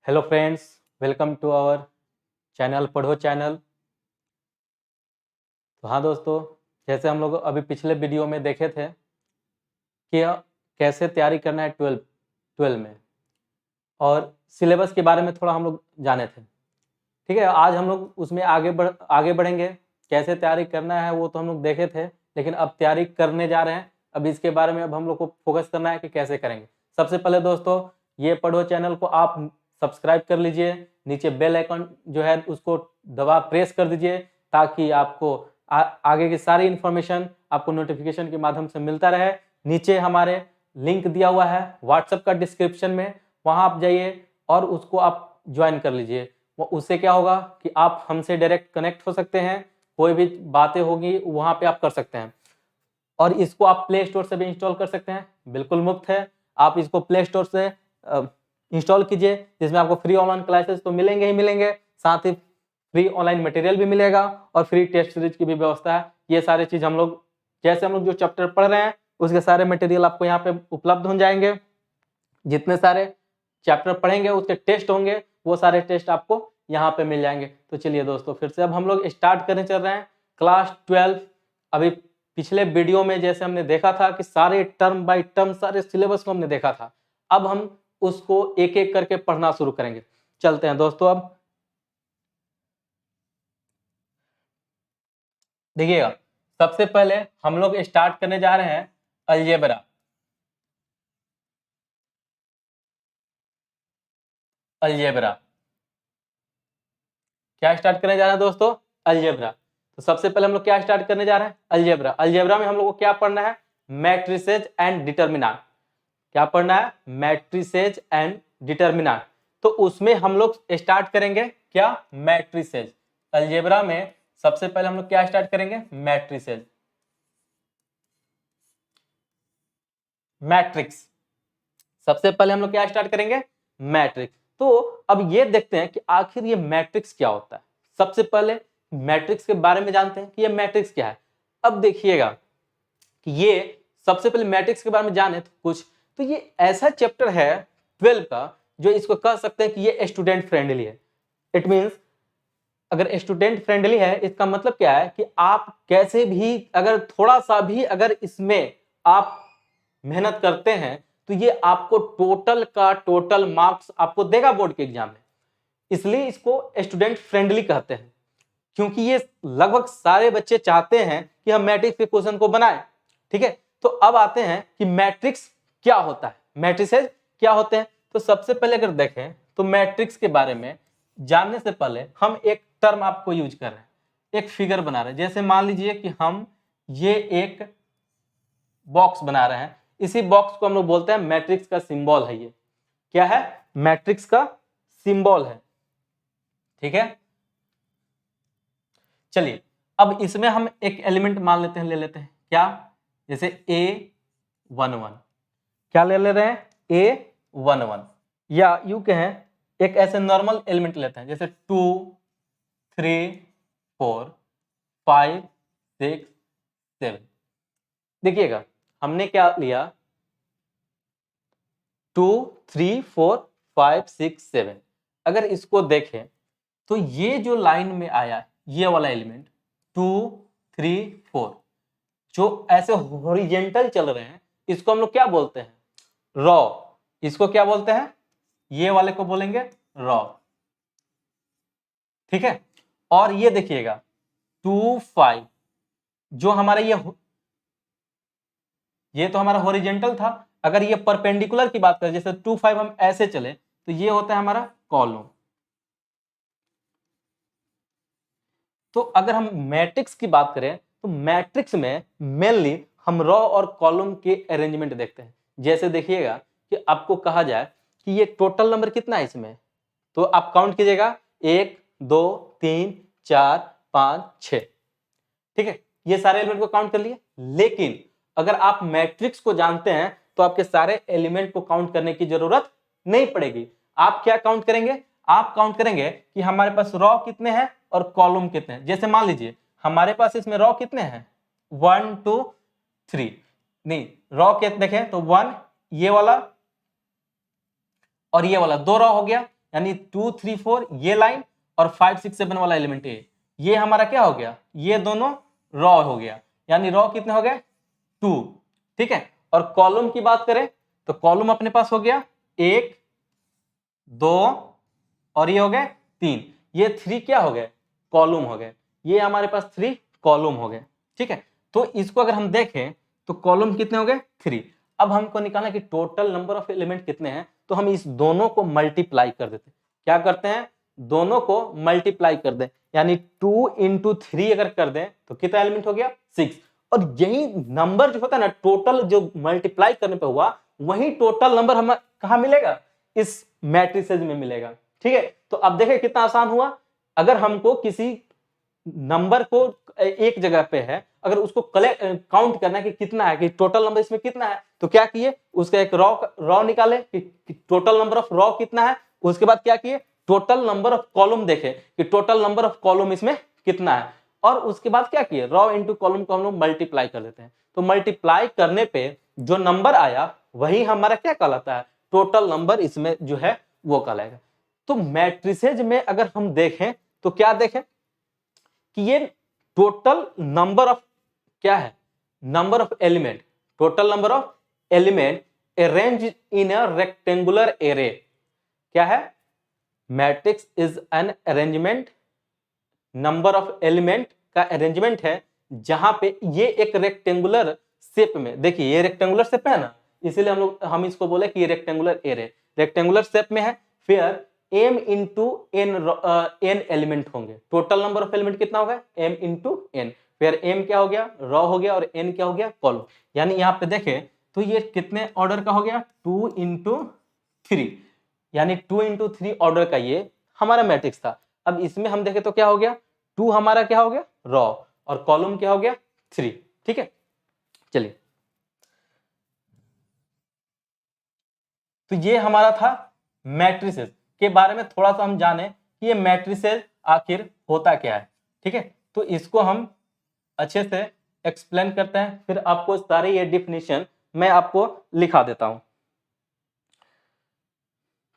Hello friends, welcome to our channel पढ़ो channel. तो हाँ दोस्तों, जैसे हम लोग अभी पिछले वीडियो में देखे थे कि कैसे तैयारी करना है ट्वेल्व में, और सिलेबस के बारे में थोड़ा हम लोग जाने थे। ठीक है, आज हम लोग उसमें आगे बढ़ेंगे। कैसे तैयारी करना है वो तो हम लोग देखे थे, लेकिन अब तैयारी करने जा रहे हैं। अब इसके बारे में अब हम लोग को फोकस करना है कि कैसे करेंगे। सबसे पहले दोस्तों, ये पढ़ो चैनल को आप सब्सक्राइब कर लीजिए। नीचे बेल आइकन जो है उसको प्रेस कर दीजिए, ताकि आपको आगे की सारी इन्फॉर्मेशन आपको नोटिफिकेशन के माध्यम से मिलता रहे। नीचे हमारे लिंक दिया हुआ है व्हाट्सएप का डिस्क्रिप्शन में, वहां आप जाइए और उसको आप ज्वाइन कर लीजिए। उससे क्या होगा कि आप हमसे डायरेक्ट कनेक्ट हो सकते हैं, कोई भी बातें होगी वहां पे आप कर सकते हैं। और इसको आप प्ले स्टोर से भी इंस्टॉल कर सकते हैं, बिल्कुल मुफ्त है। आप इसको प्ले स्टोर से इंस्टॉल कीजिए, जिसमें आपको फ्री ऑनलाइन क्लासेस तो मिलेंगे ही मिलेंगे, साथ ही फ्री ऑनलाइन मटेरियल भी मिलेगा और फ्री टेस्ट सीरीज की भी व्यवस्था है। ये सारे चीज हम लोग जो चैप्टर पढ़ रहे हैं उसके सारे मटेरियल आपको यहाँ पे उपलब्ध हो जाएंगे। जितने सारे चैप्टर पढ़ेंगे उसके टेस्ट होंगे, वो सारे टेस्ट आपको यहाँ पे मिल जाएंगे। तो चलिए दोस्तों, फिर से अब हम लोग स्टार्ट करने चल रहे हैं क्लास 12। अभी पिछले वीडियो में जैसे हमने देखा था कि सारे टर्म बाय टर्म सारे सिलेबस को हमने देखा था, अब हम उसको एक एक करके पढ़ना शुरू करेंगे। चलते हैं दोस्तों। अब देखिएगा, सबसे पहले हम लोग स्टार्ट करने जा रहे हैं अलजेब्रा। अलजेब्रा क्या स्टार्ट करने जा रहे हैं दोस्तों? अलजेब्रा। तो सबसे पहले हम लोग क्या स्टार्ट करने जा रहे हैं? अलजेब्रा। अलजेब्रा में हम लोग को क्या पढ़ना है? Matrices and determinant. क्या पढ़ना है? Matrices and determinant. तो उसमें हम लोग स्टार्ट करेंगे क्या? मैट्रिसेज। अलजेब्रा में सबसे पहले हम लोग क्या स्टार्ट करेंगे? Matrices, matrix. सबसे पहले हम लोग क्या स्टार्ट करेंगे? मैट्रिक्स। तो अब ये देखते हैं कि आखिर ये मैट्रिक्स क्या होता है। सबसे पहले मैट्रिक्स के बारे में जानते हैं कि ये मैट्रिक्स क्या है। अब देखिएगा कि ये सबसे पहले मैट्रिक्स के बारे में जाने तो कुछ, तो ये ऐसा चैप्टर है 12 का जो इसको कह सकते हैं कि ये स्टूडेंट फ्रेंडली है। इट मींस अगर स्टूडेंट फ्रेंडली है, इसका मतलब क्या है कि आप कैसे भी अगर थोड़ा सा भी अगर इसमें आप मेहनत करते हैं तो ये आपको टोटल का टोटल मार्क्स आपको देगा बोर्ड के एग्जाम में। इसलिए इसको स्टूडेंट फ्रेंडली कहते हैं, क्योंकि ये लगभग सारे बच्चे चाहते हैं कि हम मैट्रिक्स के क्वेश्चन को बनाएं। ठीक है, तो अब आते हैं कि मैट्रिक्स क्या होता है, मैट्रिसेस क्या होते हैं। तो सबसे पहले अगर देखें तो मैट्रिक्स के बारे में जानने से पहले हम एक टर्म आपको यूज कर रहे हैं, एक फिगर बना रहे हैं। जैसे मान लीजिए कि हम ये एक बॉक्स बना रहे हैं, इसी बॉक्स को हम लोग बोलते हैं मैट्रिक्स का सिंबल है। ये क्या है? मैट्रिक्स का सिंबल है। ठीक है, चलिए अब इसमें हम एक एलिमेंट मान लेते हैं, ले लेते हैं क्या? जैसे A11, क्या ले रहे हैं? A11, या यू कहें एक ऐसे नॉर्मल एलिमेंट लेते हैं जैसे 2 3 4 5 6 7। देखिएगा हमने क्या लिया? 2 3 4 5 6 7। अगर इसको देखें तो ये जो लाइन में आया ये वाला एलिमेंट 2 3 4 जो ऐसे हॉरिजेंटल चल रहे हैं, इसको हम लोग क्या बोलते हैं? रॉ। इसको क्या बोलते हैं? ये वाले को बोलेंगे रॉ। ठीक है, और ये देखिएगा 2 5 जो हमारा ये तो हमारा हॉरिजेंटल था। अगर ये परपेंडिकुलर की बात करें, जैसे 2 5 हम ऐसे चले तो ये होता है हमारा कॉलम। तो अगर हम मैट्रिक्स की बात करें तो मैट्रिक्स में मेनली हम रॉ और कॉलम के अरेंजमेंट देखते हैं। जैसे देखिएगा कि आपको कहा जाए कि ये टोटल नंबर कितना है इसमें, तो आप काउंट कीजिएगा 1 2 3 4 5 6। ठीक है, ये सारे एलिमेंट को काउंट कर लिए। लेकिन अगर आप मैट्रिक्स को जानते हैं तो आपके सारे एलिमेंट को काउंट करने की जरूरत नहीं पड़ेगी। आप क्या काउंट करेंगे? आप काउंट करेंगे कि हमारे पास रॉ कितने हैं और कॉलम कितने हैं। जैसे मान लीजिए हमारे पास इसमें रॉ कितने हैं? 1 2 3। नहीं, रॉ कितने देखें तो 1, ये वाला और ये वाला, 2 रॉ हो गया। यानी 2 3 4 ये लाइन और 5 6 7 वाला एलिमेंट ये हमारा क्या हो गया, ये दोनों रॉ हो गया, यानी रॉ कितने हो गए 2, ठीक है। और कॉलम की बात करें तो कॉलम अपने पास हो गया 1 2 और ये हो गए 3, ये 3 क्या हो गए कॉलम हो गए, ये हमारे पास 3 कॉलम हो गए, ठीक है। तो इसको अगर हम देखें तो कॉलम कितने हो गए 3। अब हमको निकालना कि टोटल नंबर ऑफ एलिमेंट कितने हैं, तो हम इस दोनों को मल्टीप्लाई कर देते हैं। क्या करते हैं, दोनों को मल्टीप्लाई कर दें, यानी 2 × 3 अगर कर दें तो कितना एलिमेंट हो गया 6। और यही नंबर जो होता है ना, टोटल जो मल्टीप्लाई करने पे हुआ वही टोटल नंबर हमें कहां मिलेगा, इस मैट्रिसेज में मिलेगा, ठीक है। तो अब देखें कितना आसान हुआ, अगर हमको किसी नंबर को एक जगह पे है, अगर उसको काउंट करना है कि कितना है, कि टोटल नंबर इसमें कितना है, तो क्या किए, उसका एक रॉ निकाले कि टोटल नंबर ऑफ रॉ कितना है। उसके बाद क्या किए, टोटल नंबर ऑफ कॉलम देखे कि टोटल नंबर ऑफ कॉलम इसमें कितना है, और उसके बाद क्या किए, रॉ इंटू कॉलम को हम लोग मल्टीप्लाई कर देते हैं। तो मल्टीप्लाई करने पे जो नंबर आया वही हमारा क्या कहलाता है, टोटल नंबर इसमें जो है वो कहलाएगा। तो मैट्रिसेज में अगर हम देखें तो क्या देखें कि ये टोटल नंबर ऑफ क्या है, number of element, total number of element arrange in a rectangular array. क्या है, matrix is an arrangement, number of element का अरेंजमेंट है जहां पे ये एक रेक्टेंगुलर शेप में, देखिए ये रेक्टेंगुलर शेप है ना, इसीलिए हम इसको बोले कि ये रेक्टेंगुलर एरे, रेक्टेंगुलर शेप में है। फिर m इंटू एन एलिमेंट होंगे, टोटल नंबर ऑफ एलिमेंट कितना होगा m इंटू एन, फिर m क्या हो गया रॉ हो गया, और n क्या हो गया कॉलम। यानी यहाँ पे देखें तो ये कितने ऑर्डर का हो गया 2 × 3, यानी 2 × 3 ऑर्डर का ये हमारा मैट्रिक्स था। अब इसमें हम देखें तो क्या हो गया, 2 हमारा क्या हो गया रॉ, और कॉलम क्या हो गया 3, ठीक है। चलिए, तो ये हमारा था मैट्रिसेस के बारे में, थोड़ा सा हम जाने कि ये मैट्रिसेस आखिर होता क्या है, ठीक है। तो इसको हम अच्छे से एक्सप्लेन करते हैं, फिर आपको सारे ये डिफिनीशन मैं आपको लिखा देता हूं।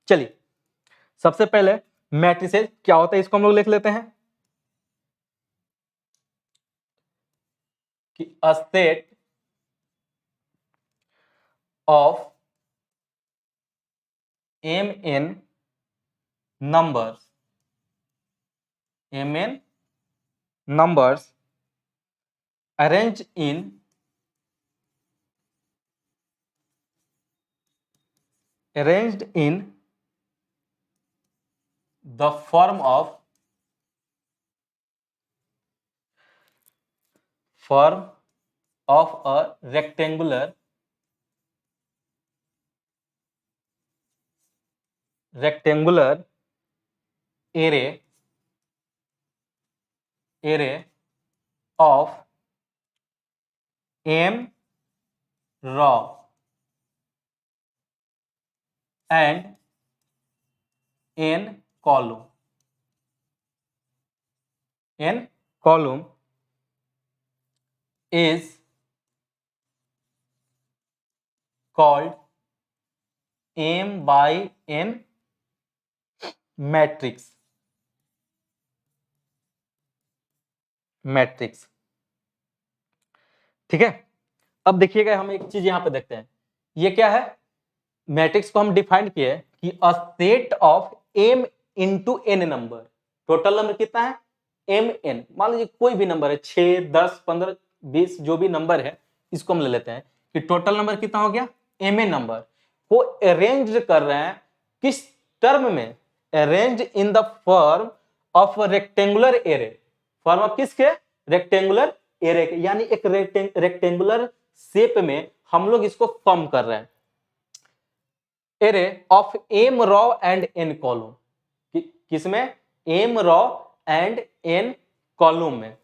चलिए, सबसे पहले मैट्रिसेस क्या होता है इसको हम लोग लिख लेते हैं कि a set of mn numbers arranged in the form of a rectangular array of m raw and n column is called m by n matrix. ठीक है, अब देखिएगा हम एक चीज यहां पे देखते हैं, ये क्या है, मैट्रिक्स को हम डिफाइन किए कि a set of m into n number, total number कितना है mn, मान लीजिए कोई भी नंबर है 6 10 15 20 जो भी नंबर है, इसको हम ले लेते हैं कि टोटल नंबर कितना हो गया mn नंबर को अरेंज कर रहे हैं किस टर्म में, arrange in the form of rectangular array, form of किसके रेक्टेंगुलर एरे के, यानी एक रेक्टेंगुलर शेप में हम लोग इसको फॉर्म कर रहे हैं, array of m row and n column, किसमें m row and n column में,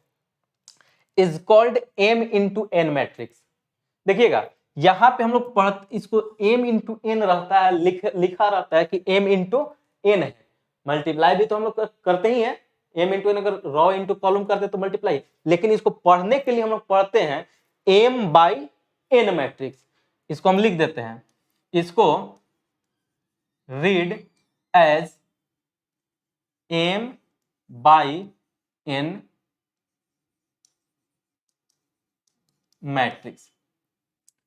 is called m into n matrix. देखिएगा यहां पे हम लोग इसको m इंटू n रहता है, लिखा रहता है कि m इंटू n है, मल्टीप्लाई भी तो हम लोग करते ही हैं, m इंटू n अगर रॉ इंटू कॉलम करते तो मल्टीप्लाई, लेकिन इसको पढ़ने के लिए हम लोग पढ़ते हैं m बाई n मैट्रिक्स। इसको हम लिख देते हैं, इसको read as m by n matrix.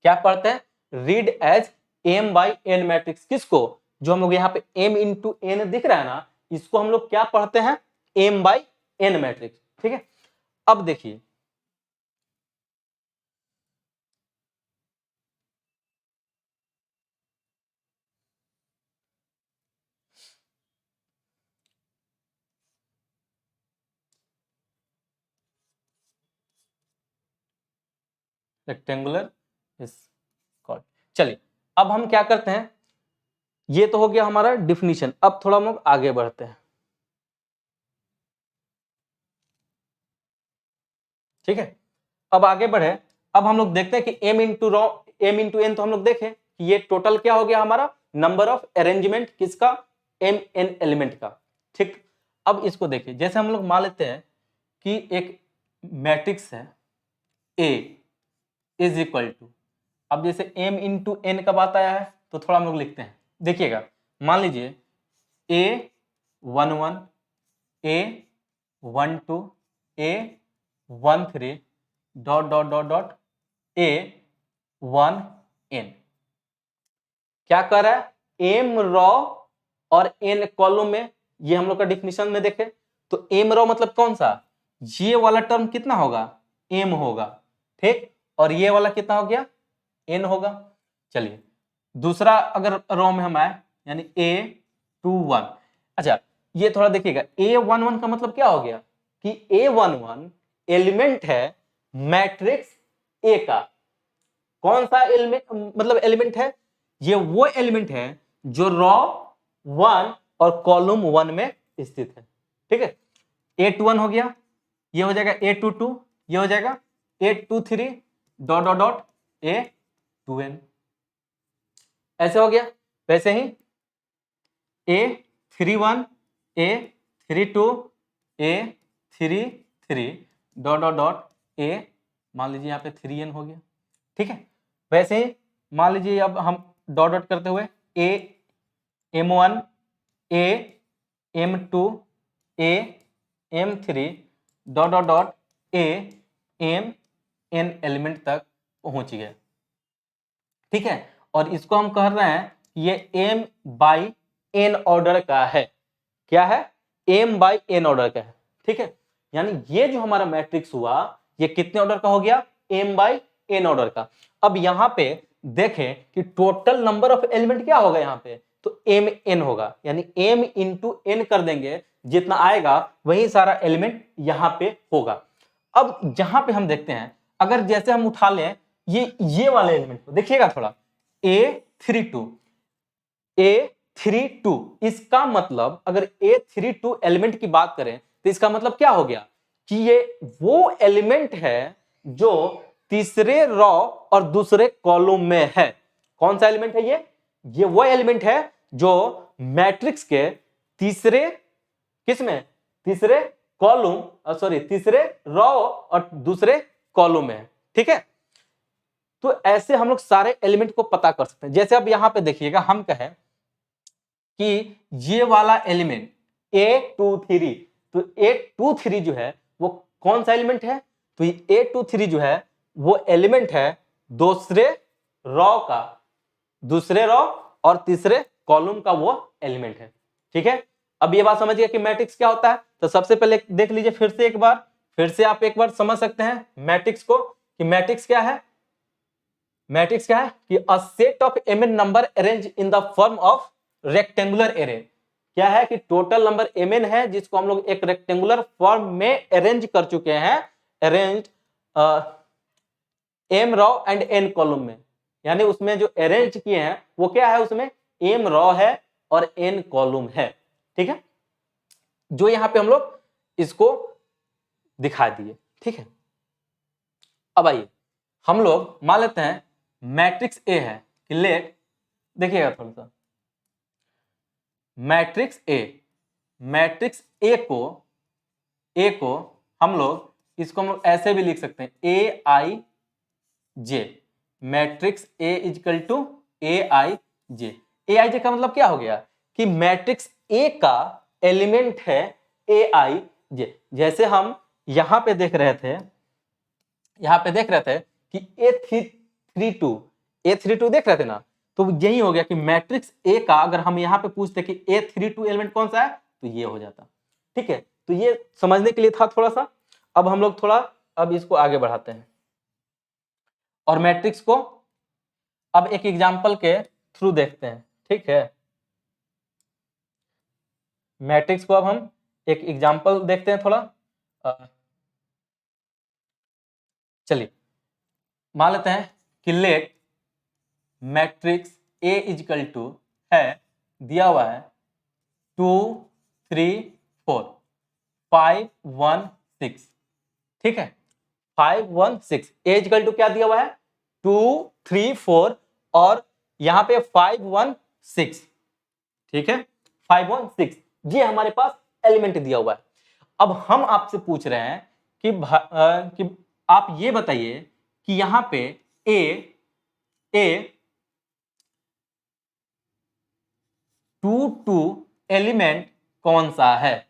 क्या पढ़ते हैं? Read as m by n matrix. किसको? जो हम लोग यहाँ पे m इंटू n दिख रहा है ना, इसको हम लोग क्या पढ़ते हैं? m by n matrix. ठीक है, अब देखिए रेक्टेंगुलर इज कॉल्ड। चलिए अब हम क्या करते हैं, ये तो हो गया हमारा डिफिनीशन। अब थोड़ा हम लोग आगे बढ़ते हैं। ठीक है, अब आगे बढ़े। अब हम लोग देखते हैं कि m इंटू n तो हम लोग देखें कि ये टोटल क्या हो गया हमारा? नंबर ऑफ अरेंजमेंट किसका? m n एलिमेंट का। ठीक, अब इसको देखिए, जैसे हम लोग मान लेते हैं कि एक मैट्रिक्स है A इज इक्वल टू, अब जैसे m इंटू n का बात आया है तो थोड़ा हम लोग लिखते हैं। देखिएगा, मान लीजिए A11 A12 A13 dot dot dot dot A1n। क्या कर रहा है? m रॉ और n कॉलम में। ये हम लोग का डिफिनीशन में देखें तो m रॉ मतलब कौन सा? ये वाला टर्म कितना होगा? m होगा। ठीक, और ये वाला कितना हो गया? n होगा। चलिए दूसरा अगर रो में हम आए, यानी A21। अच्छा, ये थोड़ा देखिएगा, A11 का मतलब क्या हो गया कि A11 एलिमेंट है मैट्रिक्स A का। कौन सा एलिमेंट, मतलब एलिमेंट है? ये वो एलिमेंट है जो रॉ 1 और कॉलम 1 में स्थित है। ठीक है, A21 हो गया, ये हो जाएगा A22, ये हो जाएगा A23 dot dot dot A2n। ऐसे हो गया। वैसे ही A31 A32 A33 dot dot dot A, मान लीजिए यहाँ पे 3n हो गया। ठीक है, वैसे ही मान लीजिए अब हम डॉट डॉट करते हुए A M1 A M2 A M3 dot dot dot A M n element तक पहुंच गया। ठीक है, और इसको हम कह रहे हैं ये m बाई n ऑर्डर का है। क्या है? m बाई n ऑर्डर का है। ठीक है, यानी ये जो हमारा मैट्रिक्स हुआ ये कितने ऑर्डर का हो गया? m बाई n ऑर्डर का। अब यहां पे देखें कि टोटल नंबर ऑफ एलिमेंट क्या होगा यहाँ पे? तो m n होगा, यानी m इंटू n कर देंगे, जितना आएगा वही सारा एलिमेंट यहां पे होगा। अब जहां पे हम देखते हैं, अगर जैसे हम उठा लें ये वाले एलिमेंट को, देखिएगा थोड़ा A32 A32, इसका मतलब अगर A32 एलिमेंट की बात करें तो इसका मतलब क्या हो गया कि ये वो एलिमेंट है जो तीसरे रॉ और दूसरे कॉलम में है। कौन सा एलिमेंट है ये वो एलिमेंट है जो मैट्रिक्स के तीसरे, किसमें? तीसरे कॉलम, सॉरी तीसरे रॉ और दूसरे कॉलम में है। ठीक है, तो ऐसे हम लोग सारे एलिमेंट को पता कर सकते हैं। जैसे अब यहां पे देखिएगा, हम कहें कि ये वाला एलिमेंट A23, तो A23 जो है वो कौन सा एलिमेंट है? तो ये A23 जो है वो एलिमेंट है दूसरे रॉ का, दूसरे रॉ और तीसरे कॉलम का वो एलिमेंट है। ठीक है, अब ये बात समझ गया कि मैट्रिक्स क्या होता है। तो सबसे पहले देख लीजिए फिर से एक बार, फिर से आप एक बार समझ सकते हैं मैट्रिक्स को कि मैट्रिक्स क्या है। मैट्रिक्स क्या है कि a set of mn number arrange in the form of rectangular array. क्या है कि टोटल नंबर mn है जिसको हम लोग एक रेक्टेंगुलर फॉर्म में अरेंज कर चुके हैं, arrange m row and n column में। यानी उसमें जो अरेंज किए हैं वो क्या है? उसमें m रॉ है और n कॉलम है। ठीक है, जो यहां पे हम लोग इसको दिखा दिए। ठीक है, अब आइए हम लोग मान लेते हैं मैट्रिक्स ए है कि लेट, देखिएगा थोड़ा सा, मैट्रिक्स ए को हम लोग इसको हम लोग ऐसे भी लिख सकते हैं ए I J. Matrix A is equal to A I J. A I जे का मतलब क्या हो गया कि मैट्रिक्स ए का एलिमेंट है Aij। जैसे हम यहां पे देख रहे थे कि A32 देख रहे थे ना, तो यही हो गया कि मैट्रिक्स ए का अगर हम यहाँ पे पूछते कि A32 एलिमेंट कौन सा है तो ये हो जाता। ठीक है, तो ये समझने के लिए था थोड़ा सा। अब हम लोग थोड़ा अब इसको आगे बढ़ाते हैं और मैट्रिक्स को अब एक एग्जाम्पल के थ्रू देखते हैं। ठीक है, मैट्रिक्स को अब हम एक एग्जाम्पल देखते हैं थोड़ा। चलिए मान लेते हैं कि let matrix A is equal to है, दिया हुआ है 2 3 4 5 1 6। ठीक है, 5 1 6 A इजिकल टू क्या दिया हुआ है 2 3 4 और यहां पे 5 1 6। ठीक है, 5 1 6 ये हमारे पास एलिमेंट दिया हुआ है। अब हम आपसे पूछ रहे हैं कि आप ये बताइए कि यहां पे A22 एलिमेंट कौन सा है,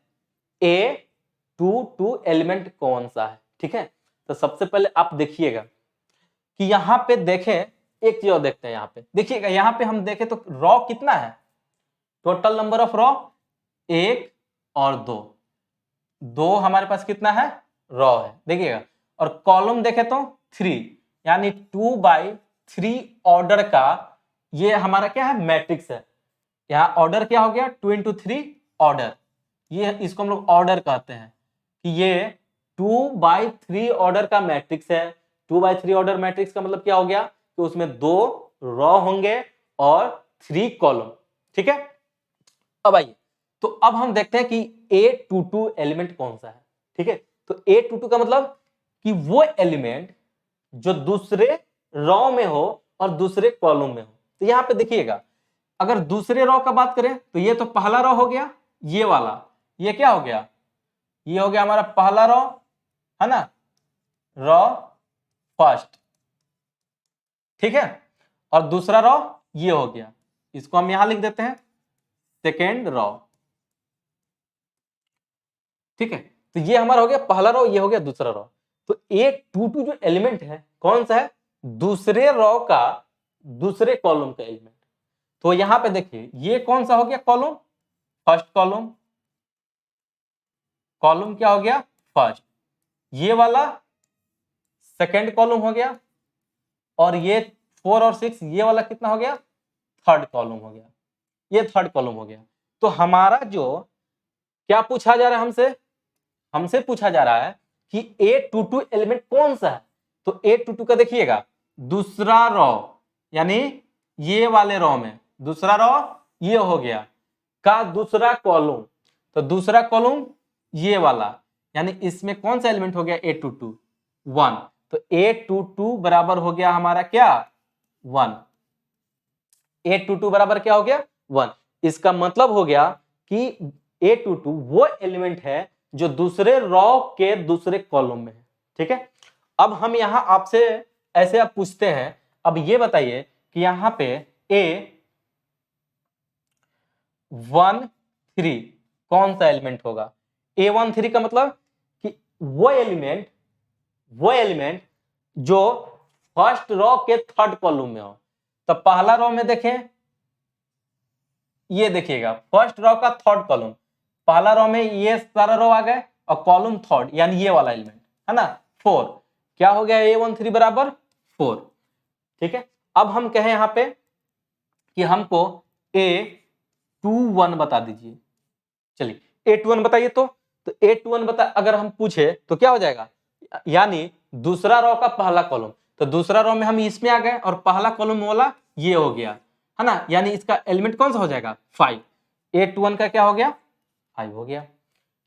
A22 एलिमेंट कौन सा है। ठीक है, तो सबसे पहले आप देखिएगा कि यहां पे देखें, एक चीज और देखते हैं। यहां पे देखिएगा, यहां पे हम देखें तो रॉ कितना है, टोटल नंबर ऑफ रॉ 1 और 2 हमारे पास कितना है रॉ है, देखिएगा। और कॉलम देखें तो 3, यानी 2/3 ऑर्डर का ये हमारा क्या है मैट्रिक्स है। यहाँ ऑर्डर क्या हो गया 2 into 3 ऑर्डर, ये इसको हम लोग ऑर्डर कहते हैं कि ये 2/3 ऑर्डर का मैट्रिक्स है। 2/3 ऑर्डर मैट्रिक्स का मतलब क्या हो गया कि उसमें 2 रॉ होंगे और 3 कॉलम। ठीक है, अब आइए तो अब हम देखते हैं कि A22 एलिमेंट कौन सा है। ठीक है, तो A22 का मतलब कि वो एलिमेंट जो दूसरे रॉ में हो और दूसरे कॉलम में हो। तो यहां पे देखिएगा, अगर दूसरे रॉ का बात करें तो ये तो पहला रॉ हो गया, ये वाला, ये क्या हो गया, ये हो गया हमारा पहला रॉ, है ना, रॉ फर्स्ट। ठीक है, और दूसरा रॉ ये हो गया, इसको हम यहां लिख देते हैं सेकेंड रॉ। ठीक है, तो ये हमारा हो गया पहला रॉ, ये हो गया दूसरा रॉ। तो A22 जो एलिमेंट है कौन सा है, दूसरे रॉ का दूसरे कॉलम का एलिमेंट। तो यहां पे देखिए ये कौन सा हो गया कॉलम, फर्स्ट कॉलम, कॉलम क्या हो गया फर्स्ट, ये वाला सेकेंड कॉलम हो गया, और ये 4 और 6 ये वाला कितना हो गया थर्ड कॉलम हो गया, ये थर्ड कॉलम हो गया। तो हमारा जो क्या पूछा जा रहा है हमसे पूछा जा रहा है कि A22 एलिमेंट कौन सा है। तो A22 का देखिएगा दूसरा रॉ, यानी ये वाले रॉ में दूसरा रॉ ये हो गया का दूसरा कॉलम, तो दूसरा कॉलम ये वाला, यानी इसमें कौन सा एलिमेंट हो गया A22 1। तो A22 बराबर हो गया हमारा क्या 1, A22 बराबर क्या हो गया 1। इसका मतलब हो गया कि A22 वो एलिमेंट है जो दूसरे रॉ के दूसरे कॉलम में है। ठीक है, अब हम यहां आपसे ऐसे आप पूछते हैं, अब ये बताइए कि यहां पे A13 कौन सा एलिमेंट होगा। A13 का मतलब कि वो एलिमेंट जो फर्स्ट रॉ के थर्ड कॉलम में हो। तो पहला रॉ में देखें, ये देखिएगा फर्स्ट रॉ का थर्ड कॉलम, पहला रॉ में ये सारा रॉ आ गए और कॉलम थर्ड यानी ये वाला एलिमेंट है ना 4, क्या हो गया A13 बराबर 4। ठीक है, अब हम कहें यहां पे कि हमको A21 बता दीजिए। चलिए A21 बताइए, तो A21 बता अगर हम पूछे तो क्या हो जाएगा, यानी दूसरा रॉ का पहला कॉलम, तो दूसरा रॉ में हम इसमें आ गए और पहला कॉलम वाला ये हो गया है ना, यानी इसका एलिमेंट कौन सा हो जाएगा 5। A21 का क्या हो गया 5 हो गया।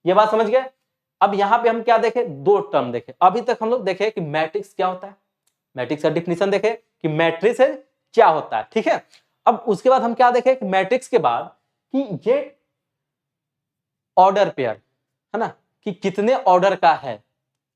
ये बात समझ गए। अब यहां पे हम क्या देखे, दो टर्म देखे। अभी तक हम लोग देखे कि मैट्रिक्स क्या होता है, मैट्रिक्स का डिफिनेशन देखे कि मैट्रिक्स क्या होता है। ठीक है, अब उसके बाद हम क्या देखे कि मैट्रिक्स के बाद कि ये ऑर्डर पेयर है ना, कि कितने ऑर्डर का है,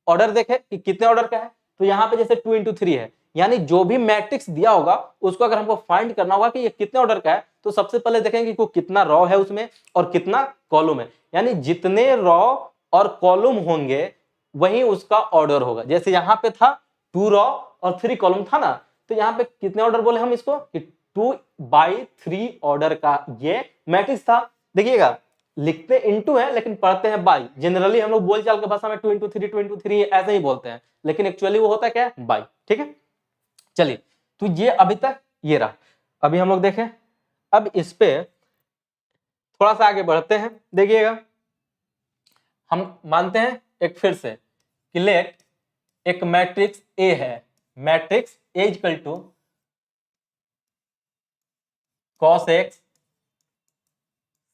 ऑर्डर देखे कि कितने ऑर्डर का है। तो यहां पे जैसे 2 into 3 है, यानी जो भी मैट्रिक्स दिया होगा उसको अगर हमको फाइंड करना होगा कि ये कितने ऑर्डर का है, तो सबसे पहले देखेंगे कि कितना रो है उसमें और कितना कॉलम है। यानी जितने रो और कॉलम होंगे वही उसका ऑर्डर होगा। जैसे यहां पे था 2 रो और 3 कॉलम था ना, तो यहाँ पे कितने ऑर्डर बोले हम इसको कि 2/3 ऑर्डर का ये मैट्रिक्स था। देखिएगा लिखते इनटू है लेकिन पढ़ते हैं बाई। जनरली हम लोग बोलचाल की भाषा में 2 × 3 ऐसे ही बोलते हैं, लेकिन एक्चुअली वो होता है क्या, बाई। ठीक है, चलिए तो ये अभी तक ये रहा। अभी हम लोग देखें, अब इस पे थोड़ा सा आगे बढ़ते हैं। देखिएगा हम मानते हैं एक फिर से कि लेट एक मैट्रिक्स ए है, matrix A equal to cos x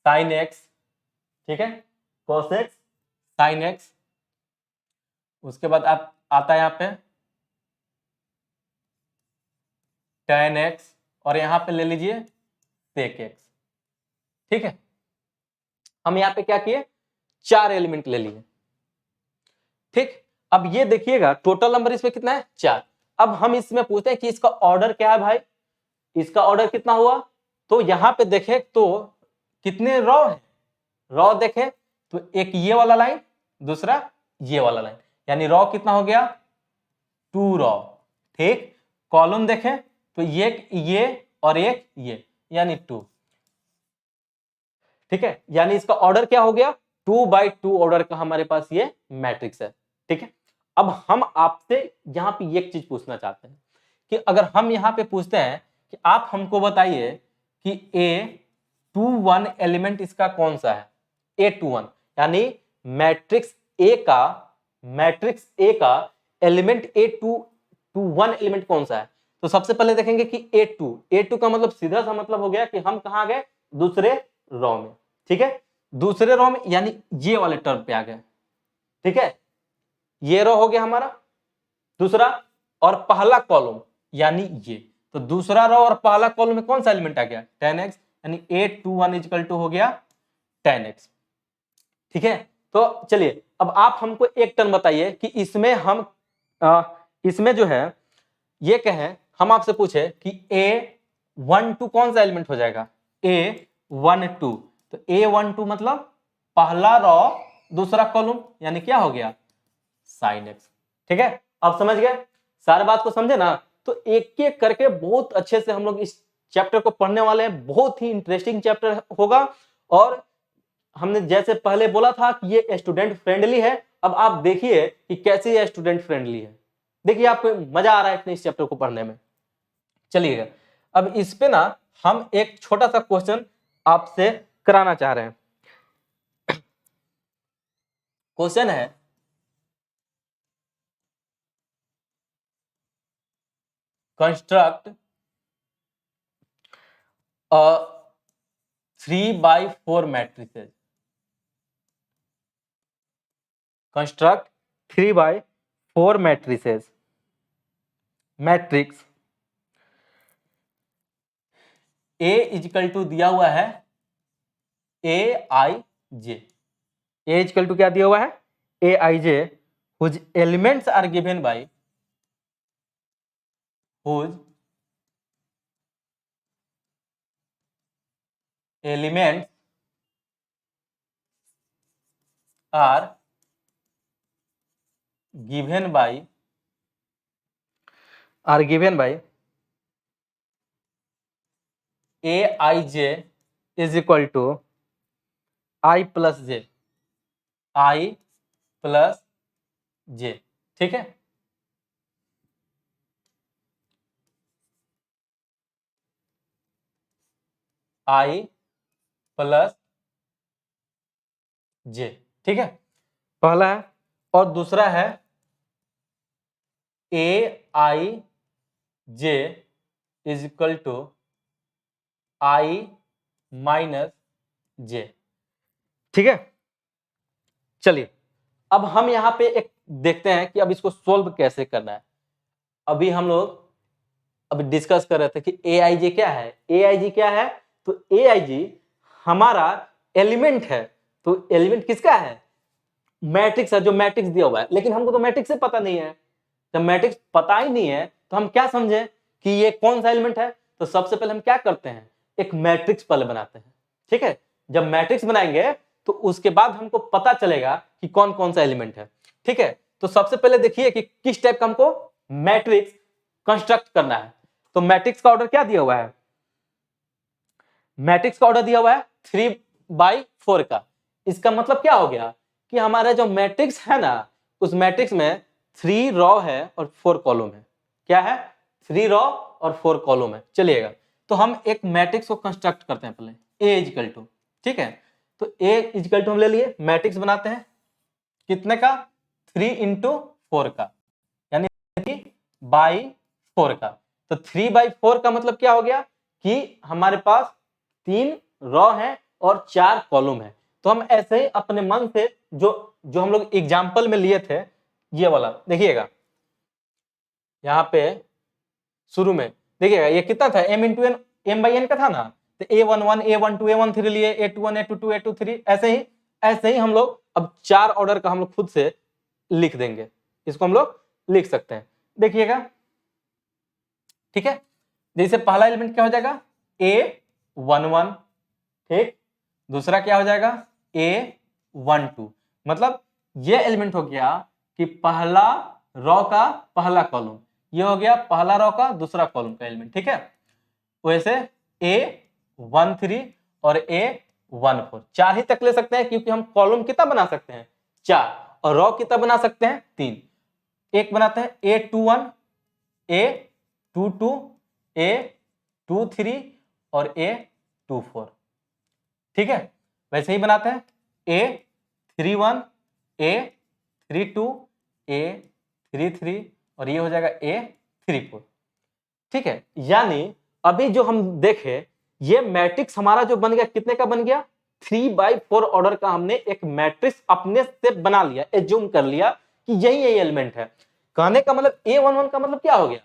sin x, ठीक है, cos x sin x। उसके बाद आता है यहाँ पे tan x और यहाँ पे ले लीजिए sec x। ठीक है, हम यहाँ पे क्या किए, 4 एलिमेंट ले लिए। ठीक, अब ये देखिएगा टोटल नंबर इसमें कितना है, 4। अब हम इसमें पूछते हैं कि इसका ऑर्डर क्या है भाई, इसका ऑर्डर कितना हुआ। तो यहां पे देखें तो कितने रो है, रो देखें तो एक ये वाला लाइन, दूसरा ये वाला लाइन, यानी रो कितना हो गया, 2 रो। ठीक, कॉलम देखें तो ये और एक ये, यानी 2। ठीक है, यानी इसका ऑर्डर क्या हो गया, 2/2 ऑर्डर का हमारे पास ये मैट्रिक्स है। ठीक है, अब हम आपसे यहां पे एक चीज पूछना चाहते हैं कि अगर हम यहां पे पूछते हैं कि आप हमको बताइए कि A21 एलिमेंट इसका कौन सा है, A21 यानी मैट्रिक्स ए का एलिमेंट A21 एलिमेंट कौन सा है। तो सबसे पहले देखेंगे कि A2 का मतलब सीधा सा मतलब हो गया कि हम कहां गए, दूसरे रो में। ठीक है, दूसरे रो में यानी ये वाले टर्म पे आ गए। ठीक है, ये रो हो गया हमारा दूसरा, और पहला कॉलम यानी ये, तो दूसरा रो और पहला कॉलम में कौन सा एलिमेंट आ गया, tan x, यानी A21 इक्वल टू हो गया tan x। ठीक है, तो चलिए अब आप हमको एक टर्म बताइए कि इसमें हम इसमें जो है ये कहें, हम आपसे पूछे कि A12 कौन सा एलिमेंट हो जाएगा, A12, तो A12 मतलब पहला रो दूसरा कॉलम, यानी क्या हो गया, sin x। ठीक है, अब समझ गए, सारी बात को समझे ना। तो एक एक करके बहुत अच्छे से हम लोग इस चैप्टर को पढ़ने वाले हैं, बहुत ही इंटरेस्टिंग चैप्टर होगा। और हमने जैसे पहले बोला था कि ये स्टूडेंट फ्रेंडली है, अब आप देखिए कि कैसे ये स्टूडेंट फ्रेंडली है। देखिए आपको मजा आ रहा है इस चैप्टर को पढ़ने में। चलिएगा अब इस पे ना हम एक छोटा सा क्वेश्चन आपसे कराना चाह रहे हैं। क्वेश्चन है, construct 3/4 matrices, construct 3/4 matrices, matrix A is equal to दिया हुआ है AIJ, A इजिकल टू क्या दिया हुआ है, AIJ, whose elements are given by, whose elements are given by AIJ is equal to I plus J, I plus J। ठीक है, I plus J। ठीक है, पहला है, और दूसरा है AIJ is equal to I minus J। ठीक है, चलिए अब हम यहां पे एक देखते हैं कि अब इसको सोल्व कैसे करना है। अभी हम लोग अभी डिस्कस कर रहे थे कि AIJ क्या है, AIJ क्या है, तो AIJ हमारा एलिमेंट है। तो एलिमेंट किसका है, मैट्रिक्स है, जो मैट्रिक्स दिया हुआ है, लेकिन हमको तो मैट्रिक्स से पता नहीं है। जब मैट्रिक्स पता ही नहीं है तो हम क्या समझे कि ये कौन सा एलिमेंट है? तो सबसे पहले हम क्या करते हैं, एक मैट्रिक्स पहले बनाते हैं। ठीक है, जब मैट्रिक्स बनाएंगे तो उसके बाद हमको पता चलेगा कि कौन कौन सा एलिमेंट है। ठीक है, तो सबसे पहले देखिए कि किस टाइप का हमको मैट्रिक्स कंस्ट्रक्ट करना है। तो मैट्रिक्स का ऑर्डर क्या दिया हुआ है? मैट्रिक्स का ऑर्डर दिया हुआ है 3/4 का। इसका मतलब क्या हो गया कि हमारा जो मैट्रिक्स है ना, उस मैट्रिक्स में 3 रो है और 4 कॉलम है। क्या है? 3 रो और 4 कॉलम है। चलिएगा, तो हम एक मैट्रिक्स को कंस्ट्रक्ट करते हैं पहले। ए इक्वल टू, ठीक है, तो ए इक्वल टू हम ले लिए, मैट्रिक्स बनाते हैं कितने का? 3 इंटू 4 का, यानी 3/4 का। तो 3/4 का मतलब क्या हो गया कि हमारे पास 3 रो है और 4 कॉलम है। तो हम ऐसे ही अपने मन से जो हम लोग एग्जाम्पल में लिए थे, ये वाला देखिएगा, यहाँ पे शुरू में देखिएगा ये कितना था, m into n, m by n का था ना। तो a11 a12 a13 लिए, a21 a22 a23, ऐसे ही हम लोग अब 4 ऑर्डर का हम लोग खुद से लिख देंगे। इसको हम लोग लिख सकते हैं, देखिएगा। ठीक है, जैसे पहला एलिमेंट क्या हो जाएगा? a11, ठीक, दूसरा क्या हो जाएगा? a12, मतलब ये एलिमेंट हो गया कि पहला रो का पहला कॉलम, ये हो गया पहला रो का दूसरा कॉलम का एलिमेंट। ठीक है, वैसे a13 और a14 4 ही तक ले सकते हैं, क्योंकि हम कॉलम कितना बना सकते हैं? 4, और रो कितना बना सकते हैं? 3। एक बनाते हैं a21 a22 a23 और a24। ठीक है, वैसे ही बनाते हैं a31 a32 a33 और ये हो जाएगा a34। ठीक है, यानी अभी जो हम देखे, ये मैट्रिक्स हमारा जो बन गया, कितने का बन गया? 3/4 ऑर्डर का हमने एक मैट्रिक्स अपने से बना लिया, एज्यूम कर लिया कि यही एलिमेंट है। कहने का मतलब a11 का मतलब क्या हो गया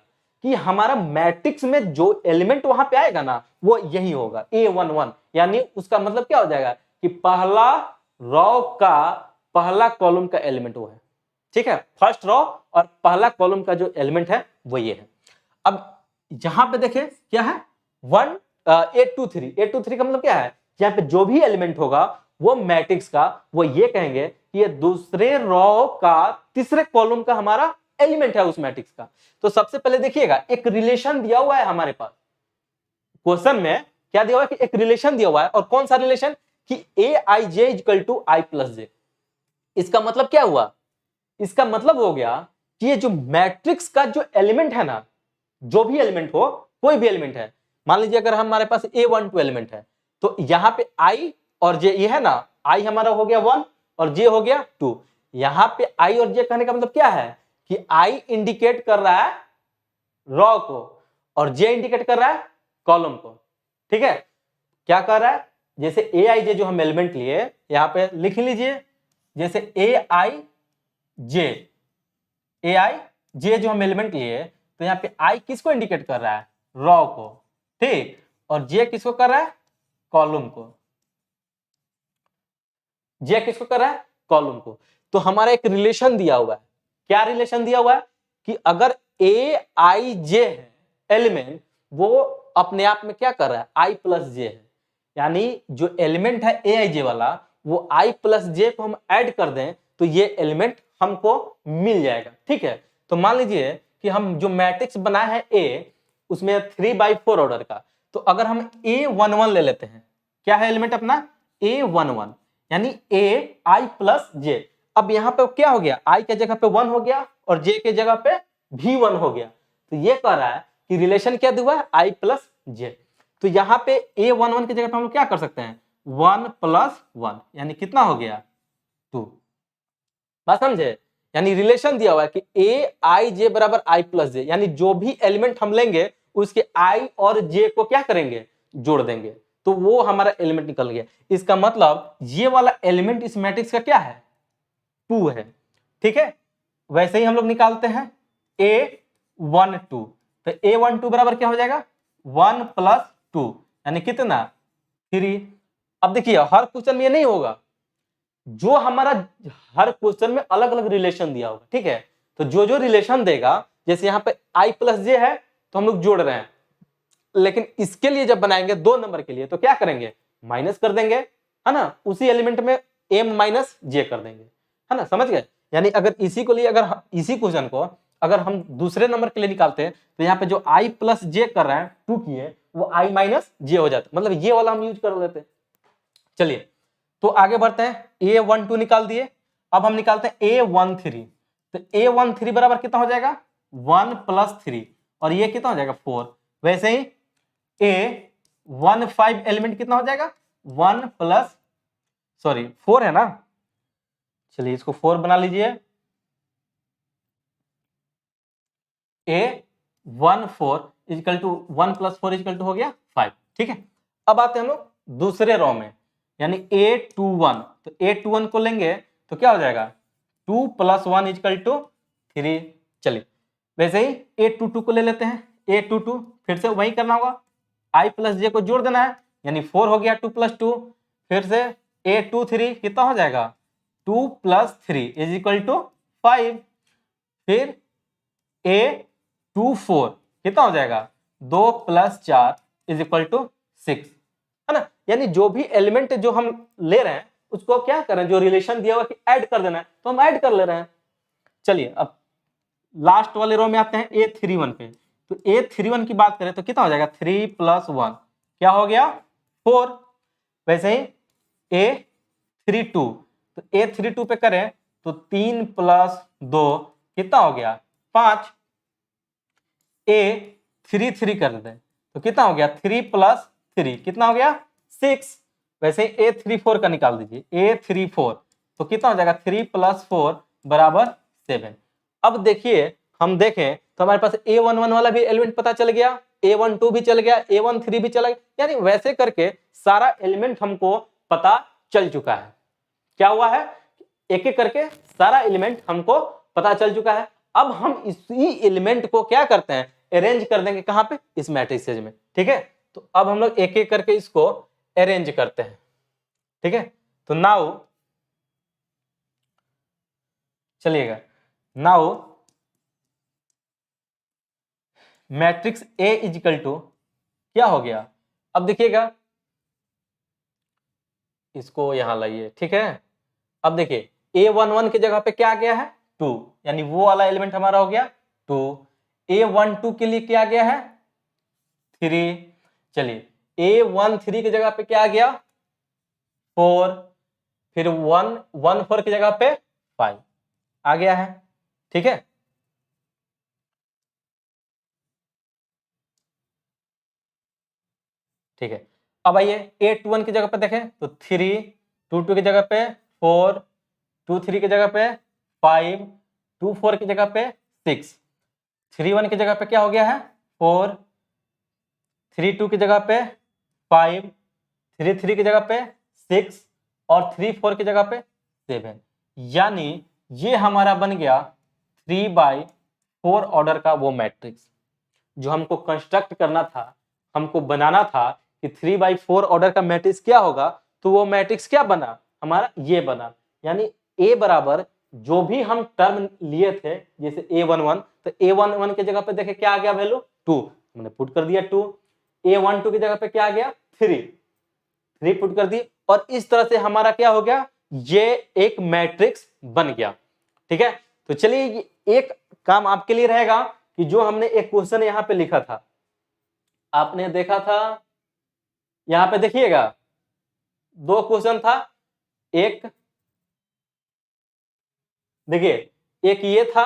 कि हमारा मैट्रिक्स में जो एलिमेंट वहां पे आएगा ना, वो यही होगा a11। यानी उसका मतलब क्या हो जाएगा कि पहला रो का पहला कॉलम का एलिमेंट वो है। ठीक है, फर्स्ट रो और पहला कॉलम का जो एलिमेंट है वो ये है। अब यहां पे देखें क्या है, 823 का मतलब क्या है? यहाँ पे जो भी एलिमेंट होगा वो मैट्रिक्स का, वो ये कहेंगे कि ये दूसरे रो का तीसरे कॉलम का हमारा एलिमेंट है उस मैट्रिक्स का। तो सबसे पहले देखिएगा, एक रिलेशन दिया हुआ है हमारे पास क्वेश्चन में। क्या दिया हुआ है कि एक रिलेशन दिया हुआ है, और कौन सा रिलेशन? कि aij equal to i plus J. इसका मतलब क्या हुआ? इसका मतलब हो गया कि ये जो मैट्रिक्स का जो एलिमेंट है ना, जो भी एलिमेंट हो, कोई भी एलिमेंट है, मान लीजिए अगर हमारे पास a12 एलिमेंट है, तो यहां पे i और j, ये है ना, i हमारा हो गया 1 और j हो गया 2। यहां पे i और j कहने का मतलब क्या है कि i इंडिकेट कर रहा है रो को और j इंडिकेट कर रहा है कॉलम को। ठीक है, क्या कर रहा है? जैसे aij जो हम एलिमेंट लिए, यहां पे लिख लीजिए, जैसे aij जो हम एलिमेंट लिए, तो यहाँ पे i किसको इंडिकेट कर रहा है? रो को, ठीक, और j किसको कर रहा है? कॉलम को। j किसको कर रहा है? कॉलम को। तो हमारा एक रिलेशन दिया हुआ है। क्या रिलेशन दिया हुआ है? कि अगर aij है एलिमेंट, वो अपने आप में क्या कर रहा है? i प्लस j है। यानी जो एलिमेंट है aij वाला, वो i प्लस j को हम ऐड कर दें तो ये एलिमेंट हमको मिल जाएगा। ठीक है, तो मान लीजिए कि हम जो मैट्रिक्स बनाए हैं A, उसमें 3/4 ऑर्डर का, तो अगर हम a11 ले लेते हैं, क्या है एलिमेंट अपना? a11, यानी ai प्लस j। अब यहाँ पे क्या हो गया? i के जगह पे 1 हो गया और j के जगह पे भी 1 हो गया। तो ये कह रहा है कि रिलेशन क्या दिया है? i plus j। तो यहाँ पे a11 की जगह पे हम लोग क्या कर सकते हैं? 1 प्लस 1, यानी कितना हो गया? 2। बात समझे? यानी रिलेशन दिया हुआ है कि aij बराबर i प्लस जे, यानी जो भी एलिमेंट हम लेंगे उसके i और j को क्या करेंगे? जोड़ देंगे, तो वो हमारा एलिमेंट निकल गया। इसका मतलब ये वाला एलिमेंट इस मैट्रिक्स का क्या है? 2 है। ठीक है, वैसे ही हम लोग निकालते हैं a12, तो a12 बराबर क्या हो जाएगा? 1 प्लस 2, यानी कितना? 3। अब देखिए हर क्वेश्चन में ये नहीं होगा, जो हमारा हर क्वेश्चन में अलग अलग रिलेशन दिया होगा। ठीक है, तो जो जो रिलेशन देगा, जैसे यहाँ पे i प्लस जे है तो हम लोग जोड़ रहे हैं, लेकिन इसके लिए जब बनाएंगे 2 नंबर के लिए तो क्या करेंगे, माइनस कर देंगे, है ना, उसी एलिमेंट में m माइनस जे कर देंगे, है ना, समझ गए। यानी अगर इसी को लिए, अगर इसी क्वेश्चन को अगर हम दूसरे नंबर के लिए निकालते हैं तो यहाँ पे जो i प्लस जे कर रहे हैं 2 किए, वो i माइनस जे हो जाता, मतलब ये वाला हम यूज कर लेते हैं। चलिए तो आगे बढ़ते हैं, a12 निकाल दिए, अब हम निकालते हैं a13। तो a13 बराबर कितना हो जाएगा, 1 प्लस 3, और ये कितना हो जाएगा 4। वैसे ही a15 एलिमेंट कितना हो जाएगा, 1 प्लस 4 है ना, चलिए इसको 4 बना लीजिए, a14 equal to 1 plus 4 equal to हो गया 5। ठीक है, अब आते हैं हम लोग दूसरे रो में, यानी a21। तो a21 को लेंगे तो क्या हो जाएगा, 2 प्लस 1 इक्वल टू 3। चलिए वैसे ही a22 को ले लेते हैं, a22 फिर से वही करना होगा, i प्लस जे को जोड़ देना है, यानी 4 हो गया 2 प्लस 2, फिर से a23 कितना हो जाएगा, 2 प्लस 3 इज इक्वल टू 5, फिर a24 कितना हो जाएगा, 2 प्लस 4 इज इक्वल टू 6, है ना। यानी जो भी एलिमेंट जो हम ले रहे हैं उसको क्या करें, जो रिलेशन दिया हुआ कि ऐड कर देना है, तो हम ऐड कर ले रहे हैं। चलिए अब लास्ट वाले रो में आते हैं a31 पे, तो a31 की बात करें तो कितना हो जाएगा, 3 प्लस 1 क्या हो गया 4। वैसे ही a32, तो a32 पे करें तो 3 प्लस 2 कितना हो गया 5। a33 कर देते हैं तो कितना हो गया, 3 प्लस 3 कितना हो गया 6। वैसे ही a34 का निकाल दीजिए, a34 तो कितना हो जाएगा, 3 प्लस 4 बराबर 7। अब देखिए हम देखें तो हमारे पास a11 वाला भी एलिमेंट पता चल गया, a12 भी चल गया, a13 भी चला गया, यानी वैसे करके सारा एलिमेंट हमको पता चल चुका है। क्या हुआ है, एक एक करके सारा एलिमेंट हमको पता चल चुका है। अब हम इसी एलिमेंट को क्या करते हैं, अरेंज कर देंगे कहां पे, इस मैट्रिक्स में। ठीक है, तो अब हम लोग एक एक करके इसको अरेंज करते हैं। ठीक है, तो नाउ चलिएगा, now matrix A is equal to क्या हो गया, अब देखिएगा इसको यहां लाइए। ठीक है, अब देखिए a11 की जगह पे क्या आ गया है 2, यानी वो वाला एलिमेंट हमारा हो गया 2। a12 के लिए क्या आ गया है 3। चलिए a13 की जगह पे क्या आ गया 4, फिर 114 की जगह पे 5 आ गया है। ठीक है, ठीक है, अब आइए a21 की जगह पे देखें तो 3, 22 की जगह पे 4, 23 की जगह पे 5, 24 की जगह पे 6, 31 की जगह पे क्या हो गया है 4, 32 की जगह पे 5, 33 की जगह पे 6 और 34 की जगह पे 7। यानी ये हमारा बन गया 3/4 ऑर्डर का वो मैट्रिक्स जो हमको कंस्ट्रक्ट करना था, हमको बनाना था कि 3/4 ऑर्डर का मैट्रिक्स क्या होगा। तो वो मैट्रिक्स क्या बना हमारा, ये बना। यानी a बराबर जो भी हम टर्म लिए थे, जैसे a11, तो a11 की जगह पे देखे क्या आ गया वैल्यू 2, हमने पुट कर दिया 2। a12 की जगह पे क्या आ गया 3 पुट कर दी, और इस तरह से हमारा क्या हो गया, ये एक मैट्रिक्स बन गया। ठीक है, तो चलिए एक काम आपके लिए रहेगा कि जो हमने एक क्वेश्चन यहां पे लिखा था, आपने देखा था, यहां पे देखिएगा 2 क्वेश्चन था, एक देखिए एक ये था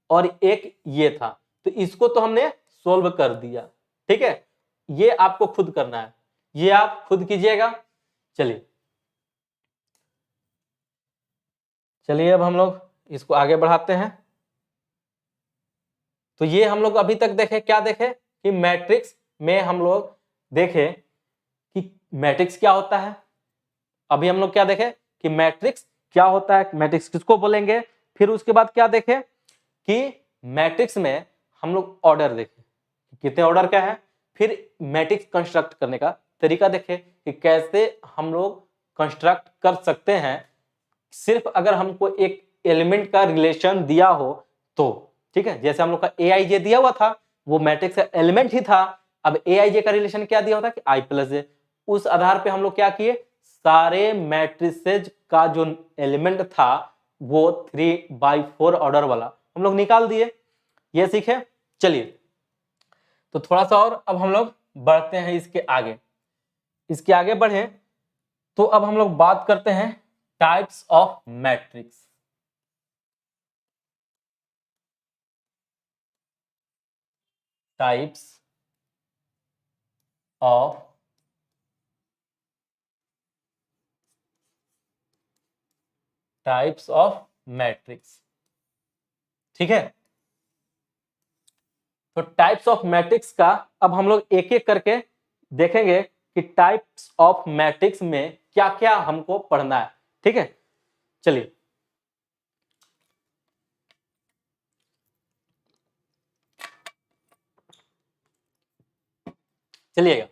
और एक ये था, तो इसको तो हमने सोल्व कर दिया। ठीक है, ये आपको खुद करना है, ये आप खुद कीजिएगा। चलिए चलिए अब हम लोग इसको आगे बढ़ाते हैं। तो ये हम लोग अभी तक देखे, क्या देखे कि मैट्रिक्स में हम लोग देखे कि मैट्रिक्स क्या होता है। अभी हम लोग क्या देखे कि मैट्रिक्स क्या होता है, मैट्रिक्स किसको बोलेंगे। फिर उसके बाद क्या देखे कि मैट्रिक्स में हम लोग ऑर्डर देखे, कितने ऑर्डर का है। फिर मैट्रिक्स कंस्ट्रक्ट करने का तरीका देखे कि कैसे हम लोग कंस्ट्रक्ट कर सकते हैं, सिर्फ अगर हमको एक एलिमेंट का रिलेशन दिया हो तो। ठीक है, जैसे हम लोग का AIJ दिया हुआ था वो मैट्रिक्स का एलिमेंट ही था। अब AIJ का रिलेशन क्या दिया होता है कि I प्लस J, उस आधार पे हम लोग क्या किए, सारे मैट्रिसेज का जो एलिमेंट था वो 3/4 ऑर्डर वाला हम लोग निकाल दिए। ये सीखे। चलिए तो थोड़ा सा और अब हम लोग बढ़ते हैं इसके आगे बढ़े तो अब हम लोग बात करते हैं types of matrix. Types of matrix. ठीक है, तो टाइप्स ऑफ मैट्रिक्स का अब हम लोग एक एक करके देखेंगे कि टाइप्स ऑफ मैट्रिक्स में क्या क्या हमको पढ़ना है। ठीक है, चलिए चलिएगा।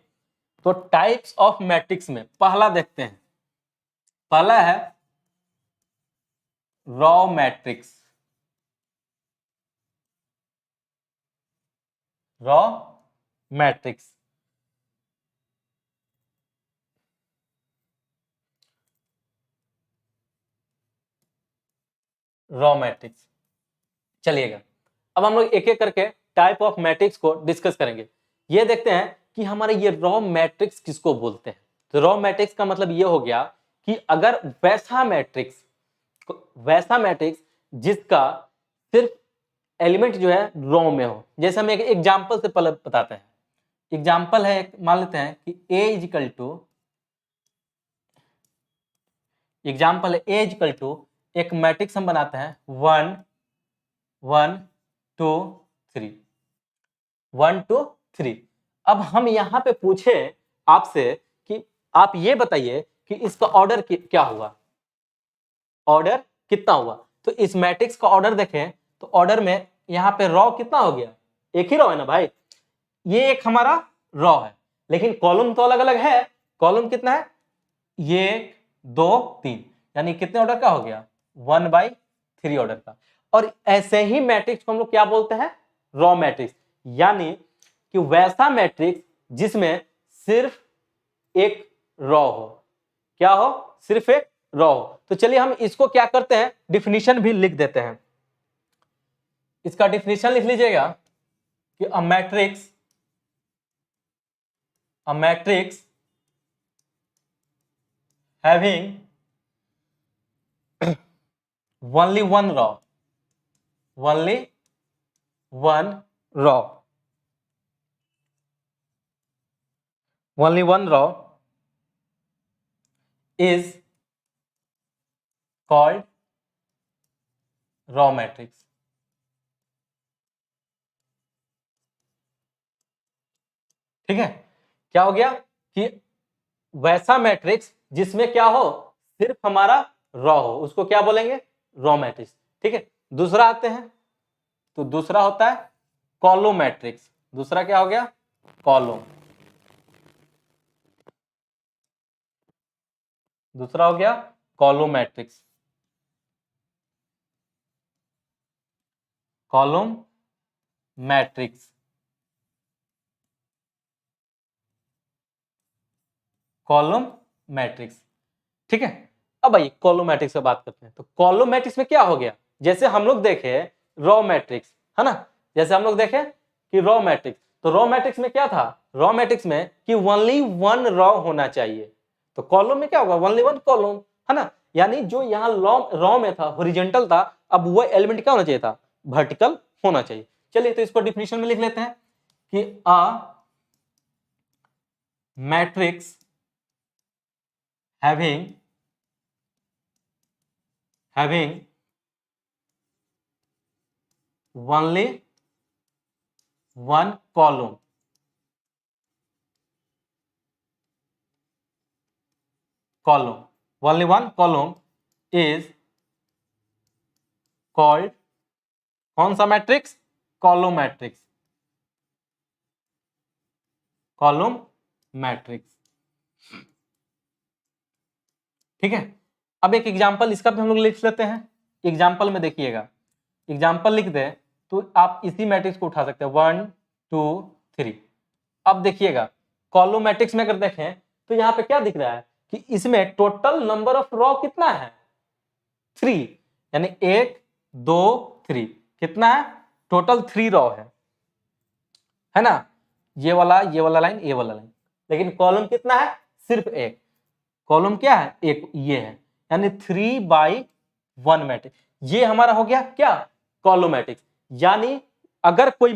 तो टाइप्स ऑफ मैट्रिक्स में पहला देखते हैं, पहला है raw matrix. Raw matrix, raw matrix. चलिएगा अब हम लोग एक एक करके टाइप ऑफ मैट्रिक्स को डिस्कस करेंगे। ये देखते हैं कि हमारे ये रॉ मैट्रिक्स किसको बोलते हैं। तो रॉ मैट्रिक्स का मतलब ये हो गया कि अगर वैसा मैट्रिक्स जिसका सिर्फ एलिमेंट जो है रॉ में हो। जैसे हम एक एग्जांपल से पहले बताते हैं। एग्जांपल है, मान लेते हैं कि A इक्वल टू एक मैट्रिक्स हम बनाते हैं 1 1 2 3 1 2 3। अब हम यहां पे पूछे आपसे कि आप ये बताइए कि इसका ऑर्डर क्या हुआ, ऑर्डर कितना हुआ। तो इस मैट्रिक्स का ऑर्डर देखें तो ऑर्डर में यहां पे रॉ कितना हो गया, एक ही रॉ है ना भाई। ये एक हमारा रॉ है लेकिन कॉलम तो अलग अलग है। कॉलम कितना है, ये 2 3, यानी कितने ऑर्डर का हो गया, 1/3 ऑर्डर का। और ऐसे ही मैट्रिक्स को हम लोग क्या बोलते हैं, रॉ मैट्रिक्स। यानी कि वैसा मैट्रिक्स जिसमें सिर्फ एक रॉ हो, क्या हो, सिर्फ एक रॉ हो। तो चलिए हम इसको क्या करते हैं, डिफिनीशन भी लिख देते हैं। इसका डिफिनीशन लिख लीजिएगा कि a matrix having only one row is called raw matrix. ठीक है, क्या हो गया कि वैसा मैट्रिक्स जिसमें क्या हो, सिर्फ हमारा रॉ हो, उसको क्या बोलेंगे, रॉ मैट्रिक्स। ठीक है, दूसरा आते हैं तो दूसरा होता है कॉलम मैट्रिक्स। दूसरा क्या हो गया, कॉलम। दूसरा हो गया column matrix. Column matrix, column matrix. ठीक है, अब आइए कॉलम मैट्रिक्स पे बात करते हैं। तो कॉलम मैट्रिक्स में क्या हो गया, जैसे हम लोग देखे रॉ मैट्रिक्स है ना, जैसे हम लोग देखे कि रॉ मैट्रिक्स, तो रॉ मैट्रिक्स में क्या था, रॉ मैट्रिक्स में कि ओनली वन रॉ होना चाहिए। तो कॉलम में क्या होगा, ओनली वन कॉलम, है ना। यानी जो यहाँ रॉ में था हॉरिजॉन्टल था, अब वो एलिमेंट क्या होना चाहिए था, वर्टिकल होना चाहिए। चलिए तो इसको डिफिनीशन में लिख लेते हैं कि a matrix having only one column only one column is called कौन सा matrix, column matrix. Column matrix. ठीक है, अब एक एग्जांपल इसका भी हम लोग लिख लेते हैं। एग्जांपल में देखिएगा, एग्जांपल लिख दे तो आप इसी मैट्रिक्स को उठा सकते हैं 1 2 3। अब देखिएगा कॉलम मैट्रिक्स में अगर देखें तो यहाँ पे क्या दिख रहा है कि इसमें टोटल नंबर ऑफ रॉ कितना है 3, यानी 1 2 3 कितना है टोटल 3 रॉ है ना, ये वाला लाइन ये वाला लाइन। लेकिन कॉलम कितना है सिर्फ एक, कॉलम क्या है एक ये है, यानी 3/1 मैट्रिक्स। ये हमारा हो गया क्या कॉलम मैट्रिक्स। यानी अगर कोई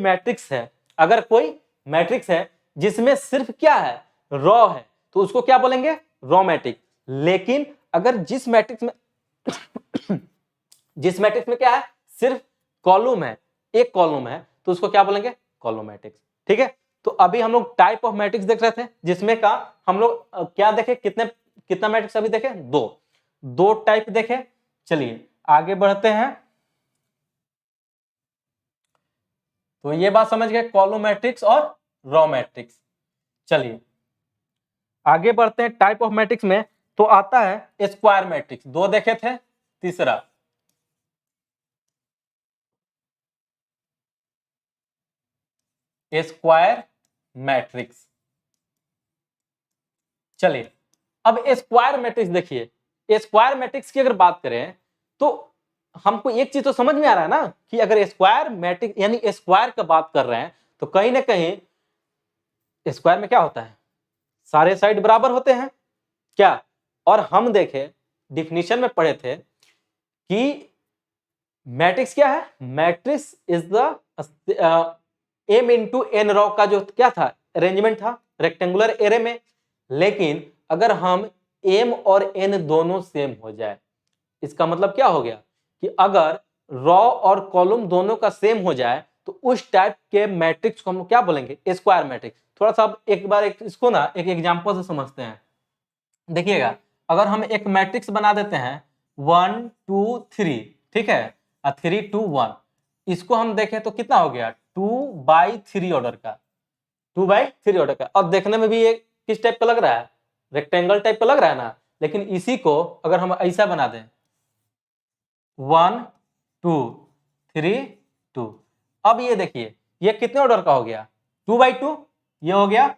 मैट्रिक्स है जिसमें सिर्फ क्या है रॉ है तो उसको क्या बोलेंगे रॉ मैट्रिक्स। लेकिन अगर जिस मैट्रिक्स में क्या है सिर्फ कॉलम है, एक कॉलम है, तो उसको क्या बोलेंगे कॉलम मैट्रिक्स। ठीक है, तो अभी हम लोग टाइप ऑफ मैट्रिक्स देख रहे थे जिसमें का हम लोग क्या देखे कितना मैट्रिक्स अभी देखे दो टाइप देखे। चलिए आगे बढ़ते हैं। तो ये बात समझ गए कॉलम मैट्रिक्स और रॉ मैट्रिक्स। चलिए आगे बढ़ते हैं टाइप ऑफ मैट्रिक्स में। तो आता है स्क्वायर मैट्रिक्स, दो देखे थे, तीसरा स्क्वायर मैट्रिक्स। चलिए अब स्क्वायर मैट्रिक्स देखिए, स्क्वायर मैट्रिक्स की अगर बात करें तो हमको एक चीज तो समझ में आ रहा है ना कि अगर स्क्वायर मैट्रिक्स यानी स्क्वायर का बात कर रहे हैं तो कहीं ना कहीं स्क्वायर में क्या होता है सारे साइड बराबर होते हैं क्या। और हम देखें डिफिनीशन में पढ़े थे कि मैट्रिक्स क्या है, matrix is the m into n row का जो क्या था अरेंजमेंट था रेक्टेंगुलर एरे में। लेकिन अगर हम m और n दोनों सेम हो जाए, इसका मतलब क्या हो गया कि अगर रॉ और कॉलम दोनों का सेम हो जाए तो उस टाइप के मैट्रिक्स को हम क्या बोलेंगे स्क्वायर मैट्रिक्स। थोड़ा सा एक बार इसको ना एक एग्जांपल से समझते हैं। देखिएगा अगर हम एक मैट्रिक्स बना देते हैं 1 2 3, ठीक है, 3 2 1, इसको हम देखें तो कितना हो गया 2/3 ऑर्डर का, 2/3 ऑर्डर का। और देखने में भी ये किस टाइप का लग रहा है रेक्टेंगल टाइप का लग रहा है ना। लेकिन इसी को अगर हम ऐसा बना दें 1 2 3 2, अब ये देखिए ये कितने ऑर्डर का हो गया 2/2, ये हो गया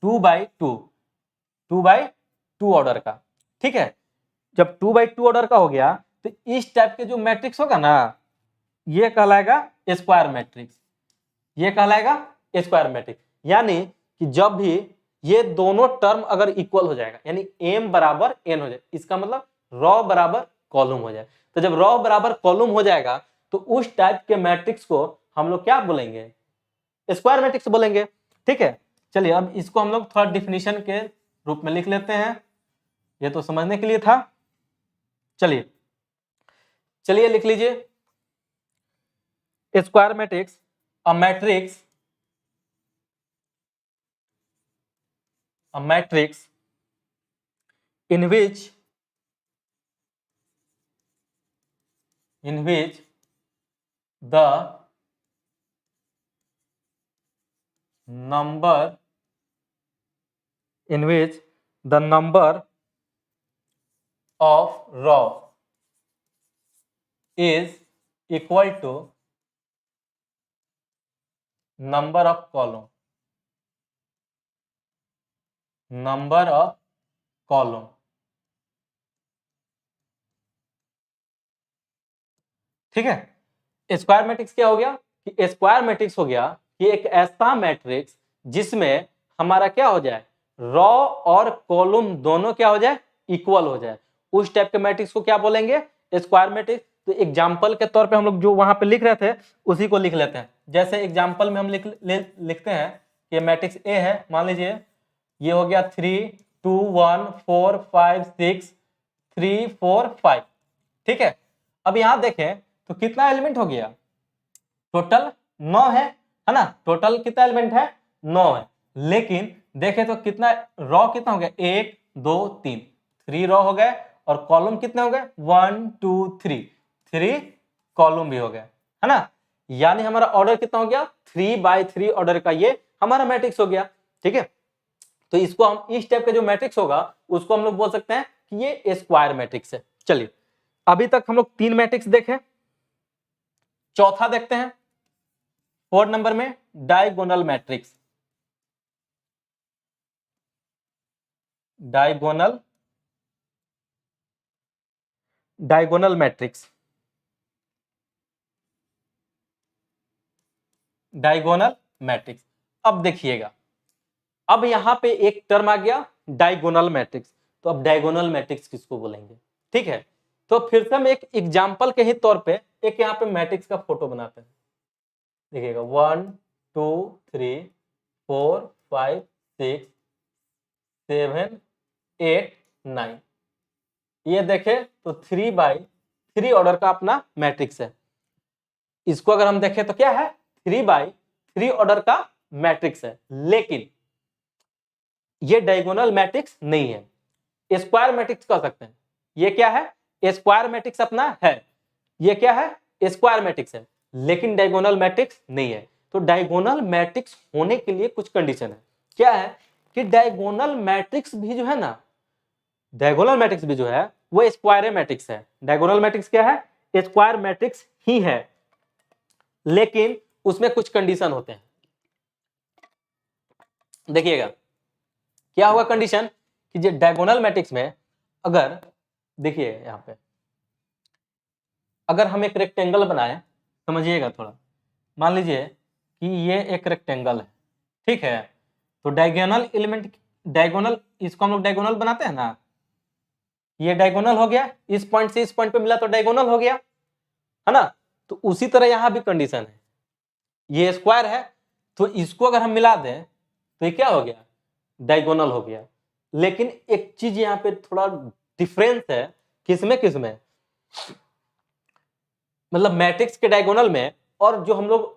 2/2 ऑर्डर का। ठीक है, जब 2/2 ऑर्डर का हो गया तो इस टाइप के जो मैट्रिक्स होगा ना ये कहलाएगा स्क्वायर मैट्रिक्स, ये कहलाएगा स्क्वायर मैट्रिक्स। यानी कि जब भी ये दोनों टर्म अगर इक्वल हो जाएगा यानी m बराबर n हो जाए, इसका मतलब रॉ बराबर कॉलम हो जाए। तो जब रॉ बराबर कॉलम हो जाएगा तो उस टाइप के मैट्रिक्स को हम लोग क्या बोलेंगे स्क्वायर मैट्रिक्स बोलेंगे। ठीक है, चलिए अब इसको हम लोग थोड़ा डिफिनीशन के रूप में लिख लेते हैं, ये तो समझने के लिए था। चलिए लिख लीजिए square matrix a matrix in which the number of row is equal to number of column, ठीक है। स्क्वायर मैट्रिक्स क्या हो गया कि स्क्वायर मैट्रिक्स हो गया कि एक ऐसा मैट्रिक्स जिसमें हमारा क्या हो जाए रॉ और कॉलम दोनों क्या हो जाए इक्वल हो जाए, उस टाइप के मैट्रिक्स को क्या बोलेंगे स्क्वायर मैट्रिक्स। तो एग्जांपल के तौर पे हम लोग जो वहां पे लिख रहे थे उसी को लिख लेते हैं। जैसे एग्जांपल में हम लिखते हैं कि मैट्रिक्स ए है, मान लीजिए ये हो गया 3 2 1 4 5 6 3 4 5, ठीक है। अब यहां देखें तो कितना एलिमेंट हो गया टोटल 9 है ना, टोटल कितना एलिमेंट है 9 है। लेकिन देखें तो कितना रॉ कितना हो गया 1 2 3, 3 रॉ हो गए और कॉलम कितने हो गए 1 2 3 कॉलम भी हो गए, है ना। यानी हमारा ऑर्डर कितना हो गया 3/3 ऑर्डर का ये हमारा मैट्रिक्स हो गया। ठीक है, तो इसको हम इस टाइप का जो मैट्रिक्स होगा उसको हम लोग बोल सकते हैं कि ये स्क्वायर मैट्रिक्स है। चलिए अभी तक हम लोग 3 मैट्रिक्स देखे, चौथा देखते हैं। 4 नंबर में diagonal matrix, diagonal matrix, diagonal matrix. अब देखिएगा, अब यहां पे एक टर्म आ गया डायगोनल मैट्रिक्स, तो अब डायगोनल मैट्रिक्स किसको बोलेंगे? ठीक है, तो फिर से हम एक एग्जांपल के ही तौर पे एक यहाँ पे मैट्रिक्स का फोटो बनाते हैं। देखिएगा 1 2 3 4 5 6 7 8 9, ये देखें तो 3/3 ऑर्डर का अपना मैट्रिक्स है। इसको अगर हम देखें तो क्या है? 3/3 ऑर्डर का मैट्रिक्स है, लेकिन ये डायगोनल मैट्रिक्स नहीं है, स्क्वायर मैट्रिक्स कह सकते हैं। ये क्या है? स्क्वायर मैट्रिक्स अपना है। ये क्या है? स्क्वायर मैट्रिक्स है, लेकिन डायगोनल मैट्रिक्स नहीं है। तो डायगोनल मैट्रिक्स होने के लिए कुछ कंडीशन है। क्या है कि डायगोनल मैट्रिक्स भी जो है ना, डायगोनल मैट्रिक्स भी जो है वो स्क्वायर मैट्रिक्स है। डायगोनल मैट्रिक्स क्या है? स्क्वायर मैट्रिक्स ही है, लेकिन उसमें कुछ कंडीशन होते हैं। देखिएगा क्या होगा कंडीशन कि जो डायगोनल मैट्रिक्स में, अगर देखिए यहां पे अगर हम एक रेक्टेंगल बनाए, समझिएगा थोड़ा, मान लीजिए कि ये एक रेक्टेंगल है, ठीक है, तो डायगोनल एलिमेंट, डायगोनल, इसको हम लोग डायगोनल बनाते हैं ना, ये डायगोनल हो गया, इस पॉइंट से इस पॉइंट पे मिला तो डायगोनल हो गया, है ना। तो उसी तरह यहां भी कंडीशन है, ये स्क्वायर है तो इसको अगर हम मिला दें तो ये क्या हो गया? डायगोनल हो गया। लेकिन एक चीज यहां पे थोड़ा डिफरेंस है, किसमें किसमें, मतलब मैट्रिक्स के डायगोनल में और जो हम लोग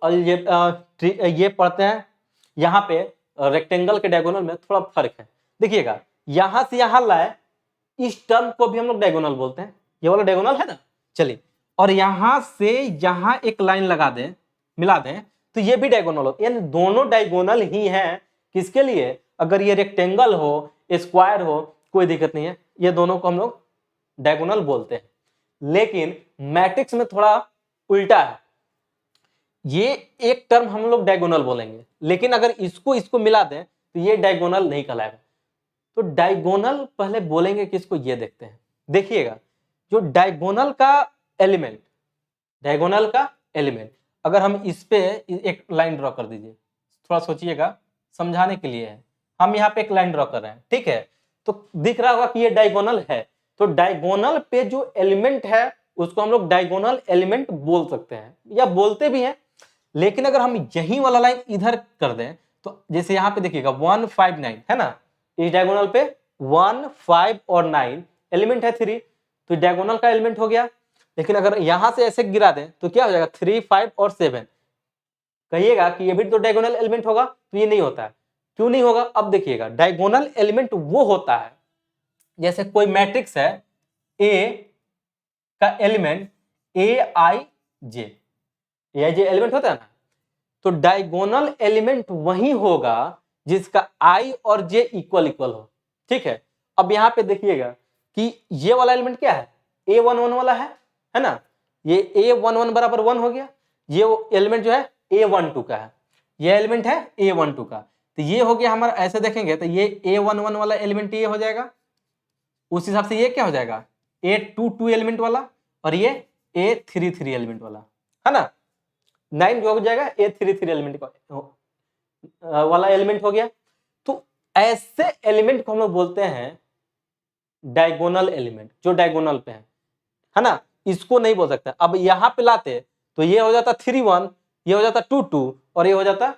ये पढ़ते हैं यहाँ पे रेक्टेंगल के डायगोनल में थोड़ा फर्क है। देखिएगा यहां से यहां लाए, इस टर्म को भी हम लोग डायगोनल बोलते हैं, ये वाला डायगोनल है ना। चलिए, और यहां से यहां एक लाइन लगा दें, मिला दें, तो ये भी डायगोनल हो, यानी दोनों डायगोनल ही हैं। किसके लिए? अगर ये रेक्टेंगल हो, स्क्वायर हो, कोई दिक्कत नहीं है, ये दोनों को हम लोग डायगोनल बोलते हैं। लेकिन मैट्रिक्स में थोड़ा उल्टा है, ये एक टर्म हम लोग डायगोनल बोलेंगे, लेकिन अगर इसको इसको मिला दें तो ये डायगोनल नहीं कहलाएगा। तो डायगोनल पहले बोलेंगे किसको, ये देखते हैं। देखिएगा जो डायगोनल का एलिमेंट, डायगोनल का एलिमेंट, अगर हम इस पे एक लाइन ड्रॉ कर दीजिए, थोड़ा सोचिएगा, समझाने के लिए है, हम यहाँ पे एक लाइन ड्रॉ कर रहे हैं, ठीक है, तो दिख रहा होगा कि ये डायगोनल है। तो डायगोनल पे जो एलिमेंट है उसको हम लोग डायगोनल एलिमेंट बोल सकते हैं, या बोलते भी हैं। लेकिन अगर हम यही वाला लाइन इधर कर दें, तो जैसे यहाँ पे देखिएगा 1 5 9 है ना, इस डायगोनल पे 1 5 और 9 एलिमेंट है 3, तो डायगोनल का एलिमेंट हो गया। लेकिन अगर यहां से ऐसे गिरा दें तो क्या हो जाएगा? 3 5 और 7, कहिएगा कि ये भी तो डायगोनल एलिमेंट होगा, तो ये नहीं होता है। क्यों नहीं होगा? अब देखिएगा, डायगोनल एलिमेंट वो होता है, जैसे कोई मैट्रिक्स है, ए का एलिमेंट AIJ, AIJ एलिमेंट होता है ना, तो डायगोनल एलिमेंट वही होगा जिसका I और J इक्वल इक्वल हो, ठीक है। अब यहां पे देखिएगा कि ये वाला एलिमेंट क्या है? A11 वाला है ना, ये A11 बराबर 1 हो गया, ये एलिमेंट जो है A12 का है, ये एलिमेंट है A12 का, तो ये हो गया हमारा। ऐसे देखेंगे तो ये A11 वाला एलिमेंट ये हो जाएगा, उस हिसाब से ये क्या हो जाएगा? A22 एलिमेंट वाला, और ये A33 एलिमेंट वाला, है ना। 9 जो हो जाएगा A33 एलिमेंट वाला एलिमेंट हो गया। तो ऐसे एलिमेंट को हम लोग बोलते हैं डायगोनल एलिमेंट, जो डायगोनल पे है ना। इसको नहीं बोल सकता। अब यहां पे लाते तो ये हो जाता 3 1, ये हो जाता 2 2, और ये हो जाता,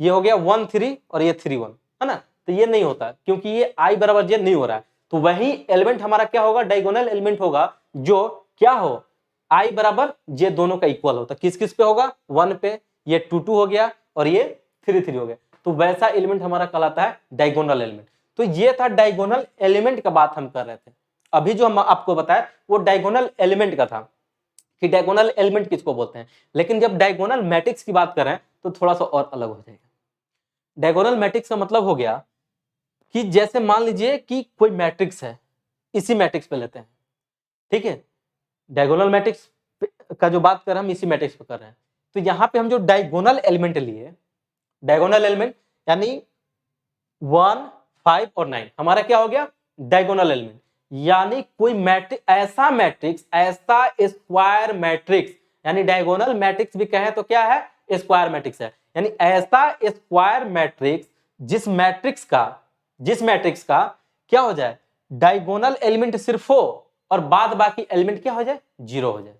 ये हो गया 1 3 और ये 3 1, है ना। तो ये नहीं होता, क्योंकि ये I बराबर J नहीं हो रहा है। तो वही एलिमेंट हमारा क्या होगा? डायगोनल एलिमेंट होगा, जो क्या हो? I बराबर J दोनों का इक्वल होता। किस किस पे होगा? 1 पे, ये 2 2 हो गया, और ये 3 3 हो गया। तो वैसा एलिमेंट हमारा कहलाता है डायगोनल एलिमेंट। तो ये था डायगोनल एलिमेंट का बात हम कर रहे थे। अभी जो हम आपको बताया वो डायगोनल एलिमेंट का था, कि डायगोनल एलिमेंट किसको बोलते हैं। लेकिन जब डायगोनल मैट्रिक्स की बात करें तो थोड़ा सा और अलग हो जाएगा। डायगोनल मैट्रिक्स का मतलब हो गया कि जैसे मान लीजिए कि कोई मैट्रिक्स है, इसी मैट्रिक्स पे लेते हैं, ठीक है। डायगोनल मैट्रिक्स का जो बात कर रहे हैं हम इसी मैट्रिक्स पे कर रहे हैं। तो यहाँ पे हम जो डायगोनल एलिमेंट लिए, डायगोनल एलिमेंट यानी 1, 5 और 9 हमारा क्या हो गया, डायगोनल एलिमेंट। यानी कोई मैट्रिक्स, ऐसा मैट्रिक्स, ऐसा स्क्वायर मैट्रिक्स, यानी डायगोनल मैट्रिक्स भी कहे तो क्या है, स्क्वायर मैट्रिक्स है। यानी ऐसा स्क्वायर मैट्रिक्स जिस मैट्रिक्स का क्या हो जाए, डायगोनल एलिमेंट सिर्फ हो और बाद बाकी एलिमेंट क्या हो जाए, जीरो हो जाए।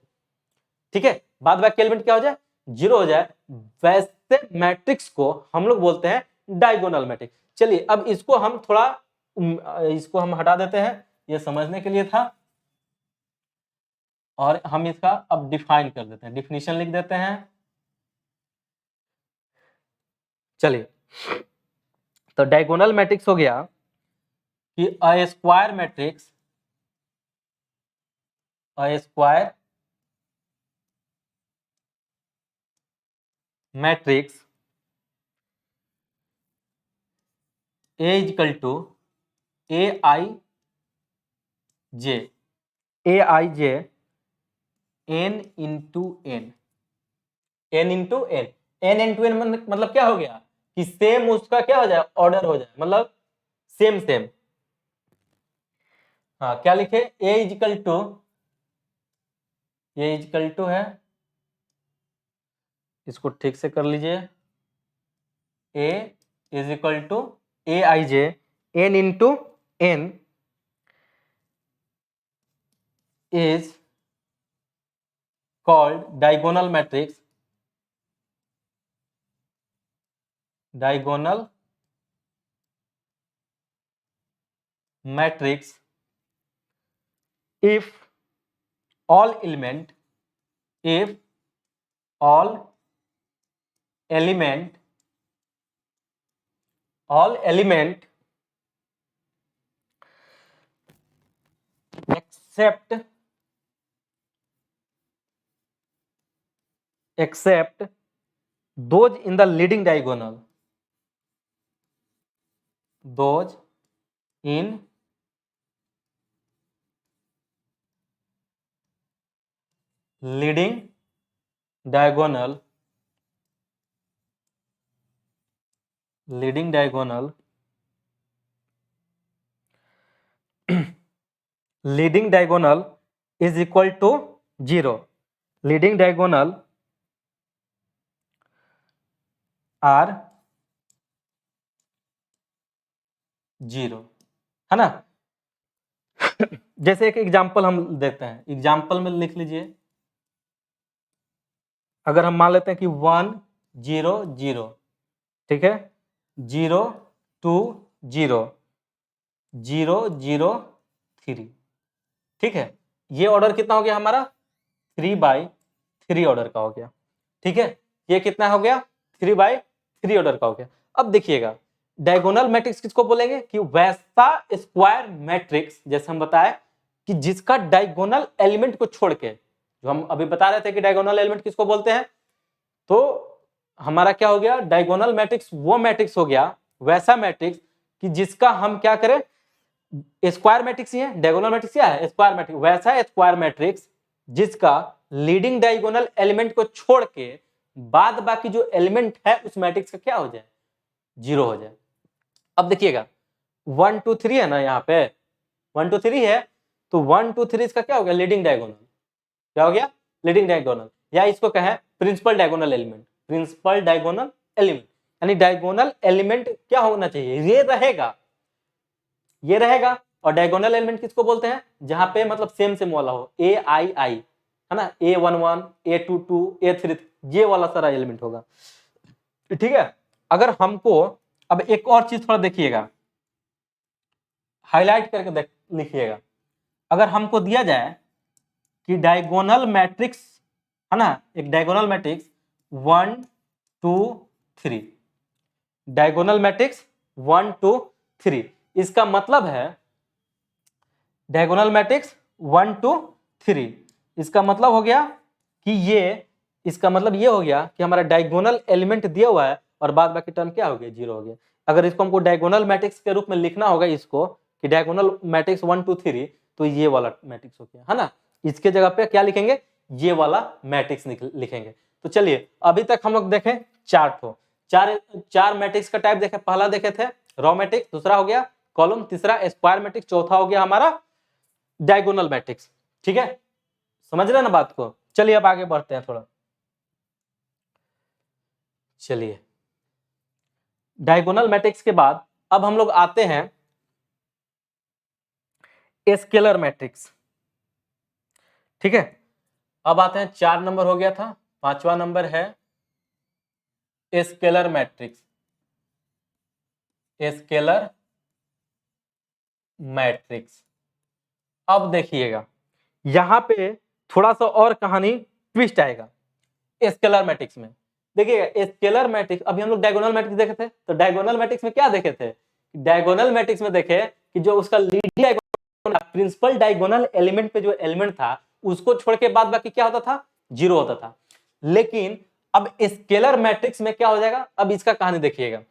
ठीक है, बाद बाकी एलिमेंट क्या हो जाए, जीरो हो जाए, वैसे मैट्रिक्स को हम लोग बोलते हैं डायगोनल मैट्रिक्स। चलिए अब इसको हम थोड़ा इसको हम हटा देते हैं, ये समझने के लिए था, और हम इसका अब डिफाइन कर देते हैं, डिफिनीशन लिख देते हैं। चलिए, तो डायगोनल मैट्रिक्स हो गया कि a square matrix A equal to aij n into n, n into n मतलब क्या हो गया कि सेम उसका क्या हो जाए, ऑर्डर हो जाए, मतलब सेम। हाँ, क्या लिखे, a इक्वल टू है, इसको ठीक से कर लीजिए, a is equal to aij n into n is called diagonal matrix if all element except those in the leading diagonal, those in leading diagonal is equal to 0, leading diagonal are 0, है ना। जैसे एक example हम देखते हैं, example में लिख लीजिए, अगर हम मान लेते हैं कि 1 0 0, ठीक है, 0 2 0 0 0 3, ठीक है, ये ऑर्डर कितना हो गया हमारा, 3/3 ऑर्डर का हो गया। ठीक है, ये कितना हो गया, 3/3 ऑर्डर का हो गया। अब देखिएगा, डायगोनल मैट्रिक्स किसको बोलेंगे, कि वैसा स्क्वायर मैट्रिक्स, जैसे हम बताए कि जिसका डायगोनल एलिमेंट को छोड़ के, जो हम अभी बता रहे थे कि डायगोनल एलिमेंट किसको बोलते हैं, तो हमारा क्या हो गया, डायगोनल मैट्रिक्स वो मैट्रिक्स हो गया, वैसा मैट्रिक्स कि जिसका हम क्या करें, स्क्वायर मैट्रिक्स ही है, डायगोनल मैट्रिक्स क्या है, स्क्वायर मैट्रिक्स, वैसा स्क्वायर मैट्रिक्स जिसका लीडिंग डायगोनल एलिमेंट को छोड़ के बाद बाकी जो एलिमेंट है उस मैट्रिक्स का क्या हो जाए, 0 हो जाए। अब देखिएगा 1 2 3 है ना, यहाँ पे 1 2 3 है, तो 1 2 3 इसका क्या हो गया, लीडिंग डायगोनल, क्या हो गया, लीडिंग डायगोनल, या इसको कहें प्रिंसिपल डायगोनल एलिमेंट, यानी डायगोनल एलिमेंट क्या होना चाहिए, ये रहेगा। और डायगोनल एलिमेंट किसको बोलते हैं, जहां पे मतलब सेम वाला हो, ai है ना, a11 a22 a33, ये वाला सारा एलिमेंट होगा। ठीक है, अगर हमको अब एक और चीज थोड़ा देखिएगा, हाईलाइट करके लिखिएगा, अगर हमको दिया जाए कि डायगोनल मैट्रिक्स है ना, एक डायगोनल मैट्रिक्स 1 2 3, डायगोनल मैट्रिक्स 1 2 3, इसका मतलब है डायगोनल मैट्रिक्स 1 2 3, इसका मतलब हो गया कि इसका मतलब ये हो गया कि हमारा डायगोनल एलिमेंट दिया हुआ है और बाद बाकी टर्म क्या हो गया, 0 हो गया। अगर इसको हमको डायगोनल मैट्रिक्स के रूप में लिखना होगा, इसको कि डायगोनल मैट्रिक्स 1 2 3, तो ये वाला मैट्रिक्स हो गया, है ना। इसके जगह पे क्या लिखेंगे, ये वाला मैट्रिक्स लिखेंगे। तो चलिए अभी तक हम लोग देखें चार मैट्रिक्स का टाइप देखे। पहला देखे थे रॉ मैट्रिक्स, दूसरा हो गया कॉलम, तीसरा स्क्वायर मैट्रिक्स, चौथा हो गया हमारा डायगोनल मैट्रिक्स। ठीक है, समझ रहे ना बात को। चलिए अब आगे बढ़ते हैं थोड़ा। चलिए डायगोनल मैट्रिक्स के बाद अब हम लोग आते हैं स्केलर मैट्रिक्स। ठीक है, अब आते हैं 4 नंबर हो गया था, 5वां नंबर है स्केलर मैट्रिक्स। स्केलर मैट्रिक्स, अब देखिएगा यहां पे थोड़ा सा और कहानी ट्विस्ट आएगा स्केलर मैट्रिक्स में। देखिएगा स्केलर मैट्रिक्स, अभी हम लोग डायगोनल मैट्रिक्स देखे थे, तो डायगोनल मैट्रिक्स में क्या देखे थे? डायगोनल मैट्रिक्स में देखे कि जो उसका leading diagonal principal diagonal element पे जो एलिमेंट था उसको छोड़ के बाद बाकी क्या होता था? जीरो होता था। लेकिन अब स्केलर मैट्रिक्स में क्या हो जाएगा? अब इसका कहानी देखिएगा।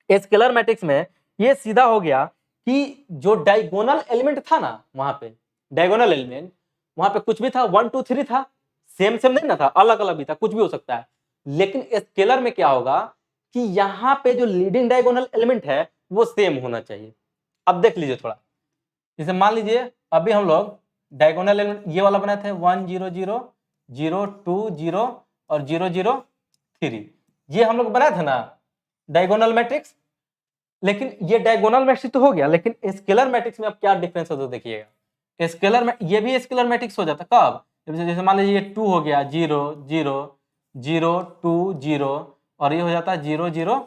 स्केलर मैट्रिक्स में ये सीधा हो गया कि जो डायगोनल एलिमेंट था ना, वहां पे डायगोनल एलिमेंट वहां पे कुछ भी था, 1 2 3 था, सेम सेम नहीं ना था, अलग अलग भी था, कुछ भी हो सकता है। लेकिन स्केलर में क्या होगा कि यहां पे जो लीडिंग डायगोनल एलिमेंट है वो सेम होना चाहिए। अब देख लीजिए थोड़ा, जैसे मान लीजिए अभी हम लोग डायगोनल एलिमेंट ये वाला बनाए थे 1 0 0 0 2 0 और 0 0 3, ये हम लोग बनाए थे ना डायगोनल मैट्रिक्स। लेकिन ये डायगोनल मैट्रिक्स तो हो गया, लेकिन स्केलर मैट्रिक्स में अब क्या डिफरेंस होता है देखिएगा। स्केलर में ये भी स्केलर मैट्रिक्स हो जाता कब? जैसे मान लीजिए ये 2 हो गया, 0 0 0 2 0 और ये हो जाता है 0 0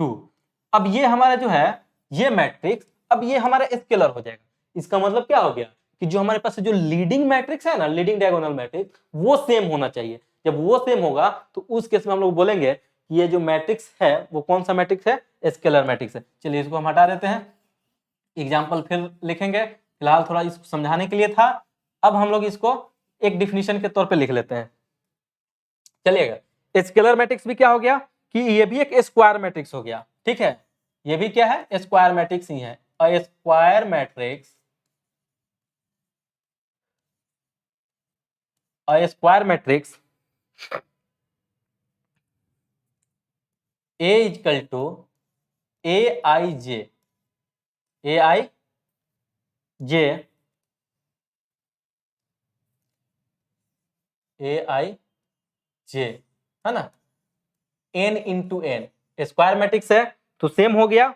2। अब ये हमारा जो है ये मैट्रिक्स, अब ये हमारा स्केलर हो जाएगा। इसका मतलब क्या हो गया कि जो हमारे पास जो लीडिंग मैट्रिक्स है ना, लीडिंग डायगोनल मैट्रिक्स, वो सेम होना चाहिए। जब वो सेम होगा तो उस केस में हम लोग बोलेंगे कि ये जो मैट्रिक्स है वो कौन सा मैट्रिक्स है? स्केलर मैट्रिक्स है। चलिए इसको हम हटा देते हैं, एग्जाम्पल फिर लिखेंगे, फिलहाल थोड़ा इसको समझाने के लिए था। अब हम लोग इसको एक डिफिनीशन के तौर पे लिख लेते हैं। चलिएगा स्केलर मैट्रिक्स भी क्या हो गया कि ये भी एक स्क्वायर मैट्रिक्स हो गया। ठीक है, ये भी क्या है? स्क्वायर मैट्रिक्स ही है। Square matrix, square matrix A equal to AIJ, AIJ है ना, n into n, square matrix है तो सेम हो गया,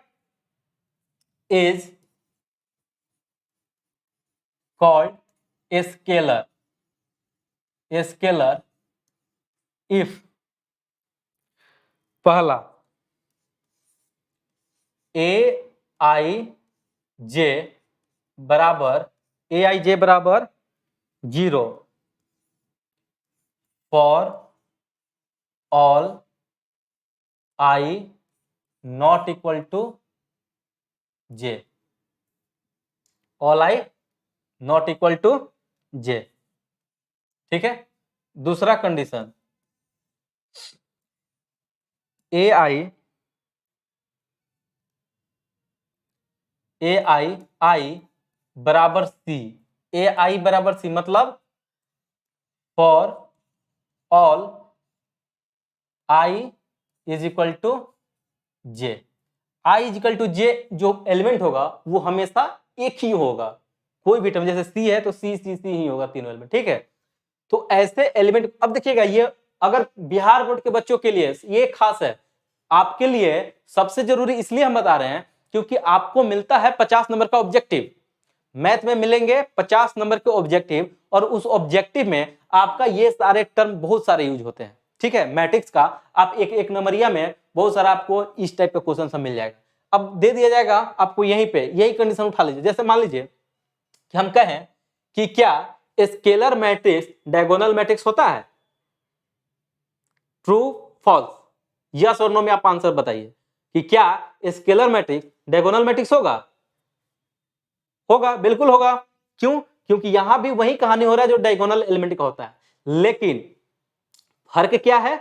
is called scalar, scalar if पहला AIJ बराबर AIJ बराबर 0 for all I not equal to J, all I not equal to J। ठीक है, दूसरा कंडीशन AI बराबर C, AI बराबर C मतलब for all I is equal to J। I is equal to J जो element होगा वो हमेशा एक ही होगा, कोई भी टर्म, जैसे C है तो C C C ही होगा तीनों एलिमेंट। ठीक है, तो ऐसे एलिमेंट, अब देखिएगा ये अगर बिहार बोर्ड के बच्चों के लिए ये खास है, आपके लिए सबसे जरूरी इसलिए हम बता रहे हैं क्योंकि आपको मिलता है 50 नंबर का ऑब्जेक्टिव, मैथ में मिलेंगे 50 नंबर के ऑब्जेक्टिव, और उस ऑब्जेक्टिव में आपका ये सारे टर्म बहुत सारे यूज होते हैं। ठीक है, मैट्रिक्स का आप एक एक नंबरिया में बहुत सारा आपको इस टाइप का क्वेश्चन सब मिल जाएगा। अब दे दिया जाएगा आपको, यहीं पे यही कंडीशन उठा लीजिए। जैसे मान लीजिए कि हम कहें कि क्या स्केलर मैट्रिक्स डायगोनल मैट्रिक्स होता है? ट्रू फॉल्स, यस और नो में आप आंसर बताइए कि क्या स्केलर मैट्रिक्स डायगोनल मैट्रिक्स होगा? होगा, बिल्कुल होगा। क्यों? क्योंकि यहां भी वही कहानी हो रहा है जो डायगोनल एलिमेंट का होता है। लेकिन फर्क क्या है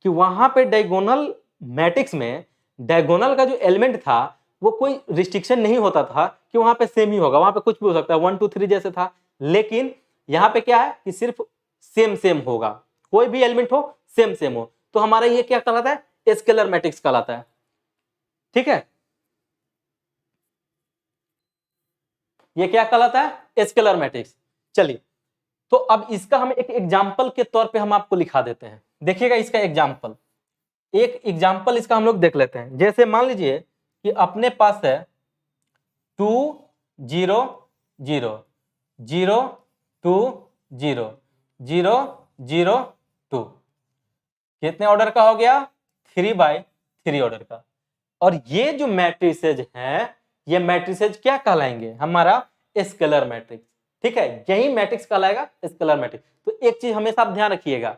कि वहां पे डायगोनल मैट्रिक्स में डायगोनल का जो एलिमेंट था वो कोई रिस्ट्रिक्शन नहीं होता था कि वहां पे सेम ही होगा, वहां पे कुछ भी हो सकता है, 1 2 3 जैसे था। लेकिन यहां पे क्या है कि सिर्फ सेम सेम होगा, कोई भी एलिमेंट हो सेम सेम हो, तो हमारा ये क्या कहलाता है, स्केलर मैट्रिक्स कहलाता है। ठीक है, ये क्या कहलाता है, स्केलर मैट्रिक्स। चलिए, तो अब इसका हम एक एग्जांपल के तौर पे हम आपको लिखा देते हैं। देखिएगा इसका एग्जांपल, एक एग्जांपल इसका हम लोग देख लेते हैं। जैसे मान लीजिए कि अपने पास है 2 0 0 0 2 0 0 0 2, कितने ऑर्डर का हो गया, 3/3 ऑर्डर का। और ये जो मैट्रिसेज हैं, ये मैट्रिसेज क्या कहलाएंगे, हमारा स्केलर मैट्रिक्स। ठीक है, यही मैट्रिक्स कहलाएगा स्केलर मैट्रिक्स। तो एक चीज हमेशा आप ध्यान रखिएगा,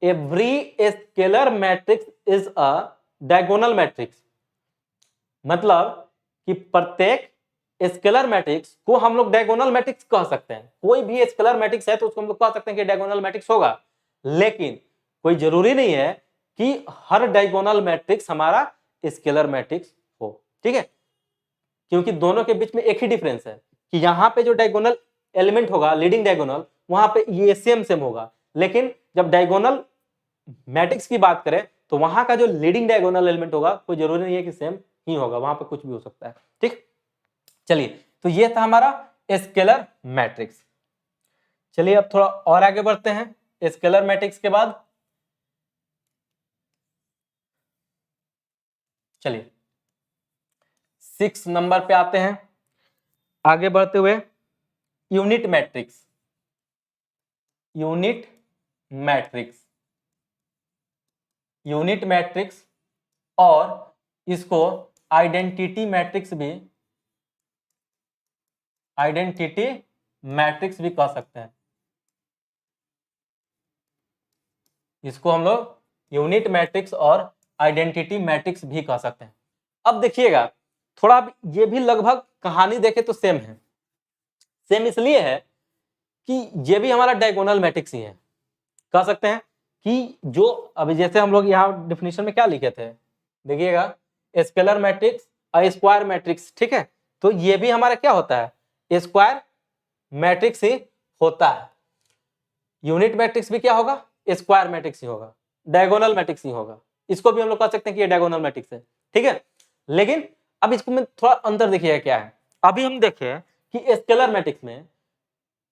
every scalar matrix is a diagonal matrix. मतलब कि प्रत्येक स्केलर मैट्रिक्स को हम लोग डायगोनल मैट्रिक्स कह सकते हैं। कोई भी स्केलर मैट्रिक्स है तो उसको हम लोग कह सकते हैं कि डायगोनल मैट्रिक्स होगा, लेकिन कोई जरूरी नहीं है कि हर डायगोनल मैट्रिक्स हमारा स्केलर मैट्रिक्स हो। ठीक है, क्योंकि दोनों के बीच में एक ही डिफरेंस है कि यहां पे जो डायगोनल एलिमेंट होगा, लीडिंग डायगोनल, वहां पे ये सेम सेम होगा, लेकिन जब डायगोनल मैट्रिक्स की बात करें तो वहां का जो लीडिंग डायगोनल एलिमेंट होगा कोई जरूरी नहीं है कि सेम ही होगा, वहां पे कुछ भी हो सकता है। ठीक, चलिए, तो ये था हमारा स्केलर मैट्रिक्स। चलिए अब थोड़ा और आगे बढ़ते हैं स्केलर मैट्रिक्स के बाद। चलिए 6 नंबर पे आते हैं, आगे बढ़ते हुए unit matrix. Unit matrix, unit matrix और इसको आइडेंटिटी मैट्रिक्स भी, आइडेंटिटी मैट्रिक्स भी कह सकते हैं। इसको हम लोग यूनिट मैट्रिक्स और आइडेंटिटी मैट्रिक्स भी कह सकते हैं। अब देखिएगा थोड़ा, ये भी लगभग कहानी देखे तो सेम है। सेम इसलिए है कि ये भी हमारा डायगोनल मैट्रिक्स ही है। कह सकते हैं कि जो अभी जैसे हम लोग यहाँ डिफिनेशन में क्या लिखे थे, देखिएगा स्केलर मैट्रिक्स और स्क्वायर मैट्रिक्स। ठीक है, तो ये भी हमारा क्या होता है, स्क्वायर मैट्रिक्स ही होता है। यूनिट मैट्रिक्स भी क्या होगा, स्क्वायर मैट्रिक्स ही होगा, डायगोनल मैट्रिक्स ही होगा। इसको भी हम लोग कह सकते हैं कि ये डायगोनल मैट्रिक्स है। ठीक है, लेकिन अब इसको में थोड़ा अंतर देखिएगा क्या है। अभी हम देखें कि स्केलर मैट्रिक्स में,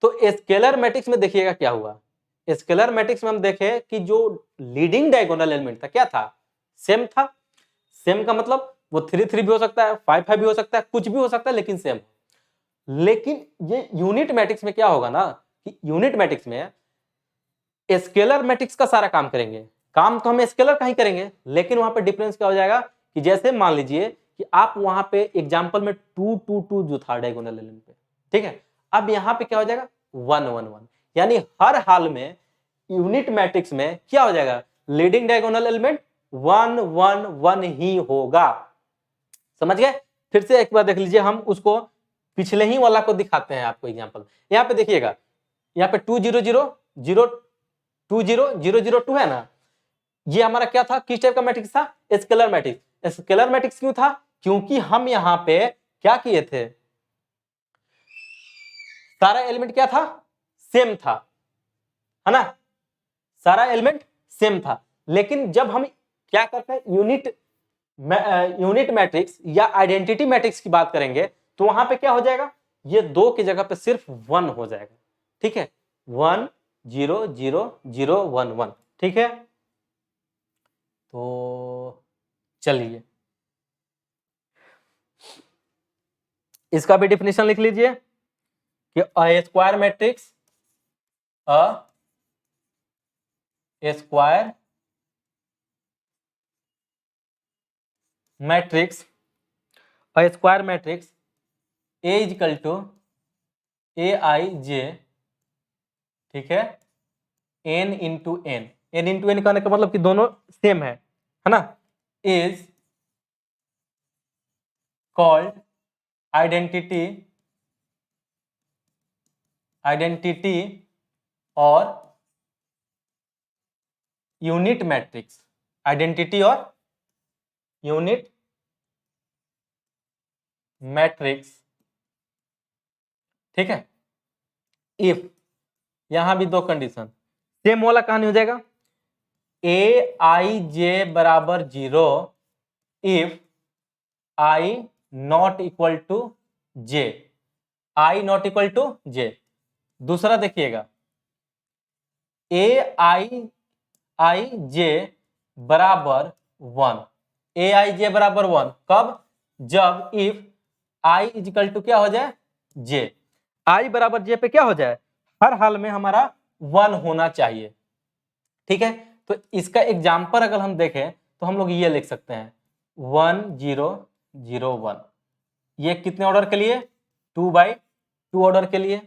तो स्केलर मैट्रिक्स में देखिएगा क्या हुआ। स्केलर मैट्रिक्स में हम देखें कि जो लीडिंग डायगोनल एलिमेंट था क्या था, सेम था। सेम का मतलब वो 3 3 भी हो सकता है, 5 5 भी हो सकता है, कुछ भी हो सकता है, लेकिन सेम। लेकिन ये यूनिट मैट्रिक्स में क्या होगा ना, कि यूनिट मैट्रिक्स में स्केलर मैट्रिक्स का सारा काम करेंगे, काम तो हम स्केलर का ही करेंगे, लेकिन वहां पे डिफरेंस क्या हो जाएगा कि जैसे मान लीजिए कि आप वहां पे एग्जांपल में 2 2 2 जो था डायगोनल एलिमेंट पे, ठीक है, अब यहां पे क्या हो जाएगा 1 1 1, यानी हर हाल में यूनिट मैट्रिक्स में क्या हो जाएगा, लीडिंग डायगोनल एलिमेंट 1 1 1 ही होगा। समझ गए? फिर से एक बार देख लीजिए, हम उसको पिछले ही वाला को दिखाते हैं आपको एग्जांपल। यहाँ पे देखिएगा, यहाँ पे 2 0 0 0 2 0 0 0 2 है ना, ये हमारा क्या था, किस टाइप का मैट्रिक्स था, स्केलर मैट्रिक्स। स्केलर मैट्रिक्स क्यों था, क्योंकि हम यहाँ पे क्या किए थे, सारा एलिमेंट क्या था, सेम था, है ना, सारा एलिमेंट सेम था। लेकिन जब हम क्या करते हैं, यूनिट मैट्रिक्स या आइडेंटिटी मैट्रिक्स की बात करेंगे, तो वहां पे क्या हो जाएगा, ये 2 की जगह पे सिर्फ 1 हो जाएगा। ठीक है, 1 0 0 0 1 1। ठीक है, तो चलिए इसका भी डिफिनेशन लिख लीजिए कि a square matrix, a square matrix, a square matrix A equal to A I J, ठीक है, N into N. N into N कहने का मतलब कि दोनों सेम है ना, इज कॉल्ड आइडेंटिटी, आइडेंटिटी और यूनिट मैट्रिक्स, आइडेंटिटी और यूनिट मैट्रिक्स। ठीक है, इफ, यहां भी 2 कंडीशन, सेम वाला कहानी हो जाएगा ए आई जे बराबर 0 if I not equal to J, I not equal to J. दूसरा देखिएगा, ए आई जे बराबर 1, ए आई जे बराबर 1 कब? जब इफ आई इजिकल टू क्या हो जाए? जे। आई बराबर जे पे क्या हो जाए? हर हाल में हमारा 1 होना चाहिए। ठीक है, तो इसका एग्जाम्पल अगर हम देखें तो हम लोग ये लिख सकते हैं 1 0 0 1। ये कितने ऑर्डर के लिए? 2/2 ऑर्डर के लिए।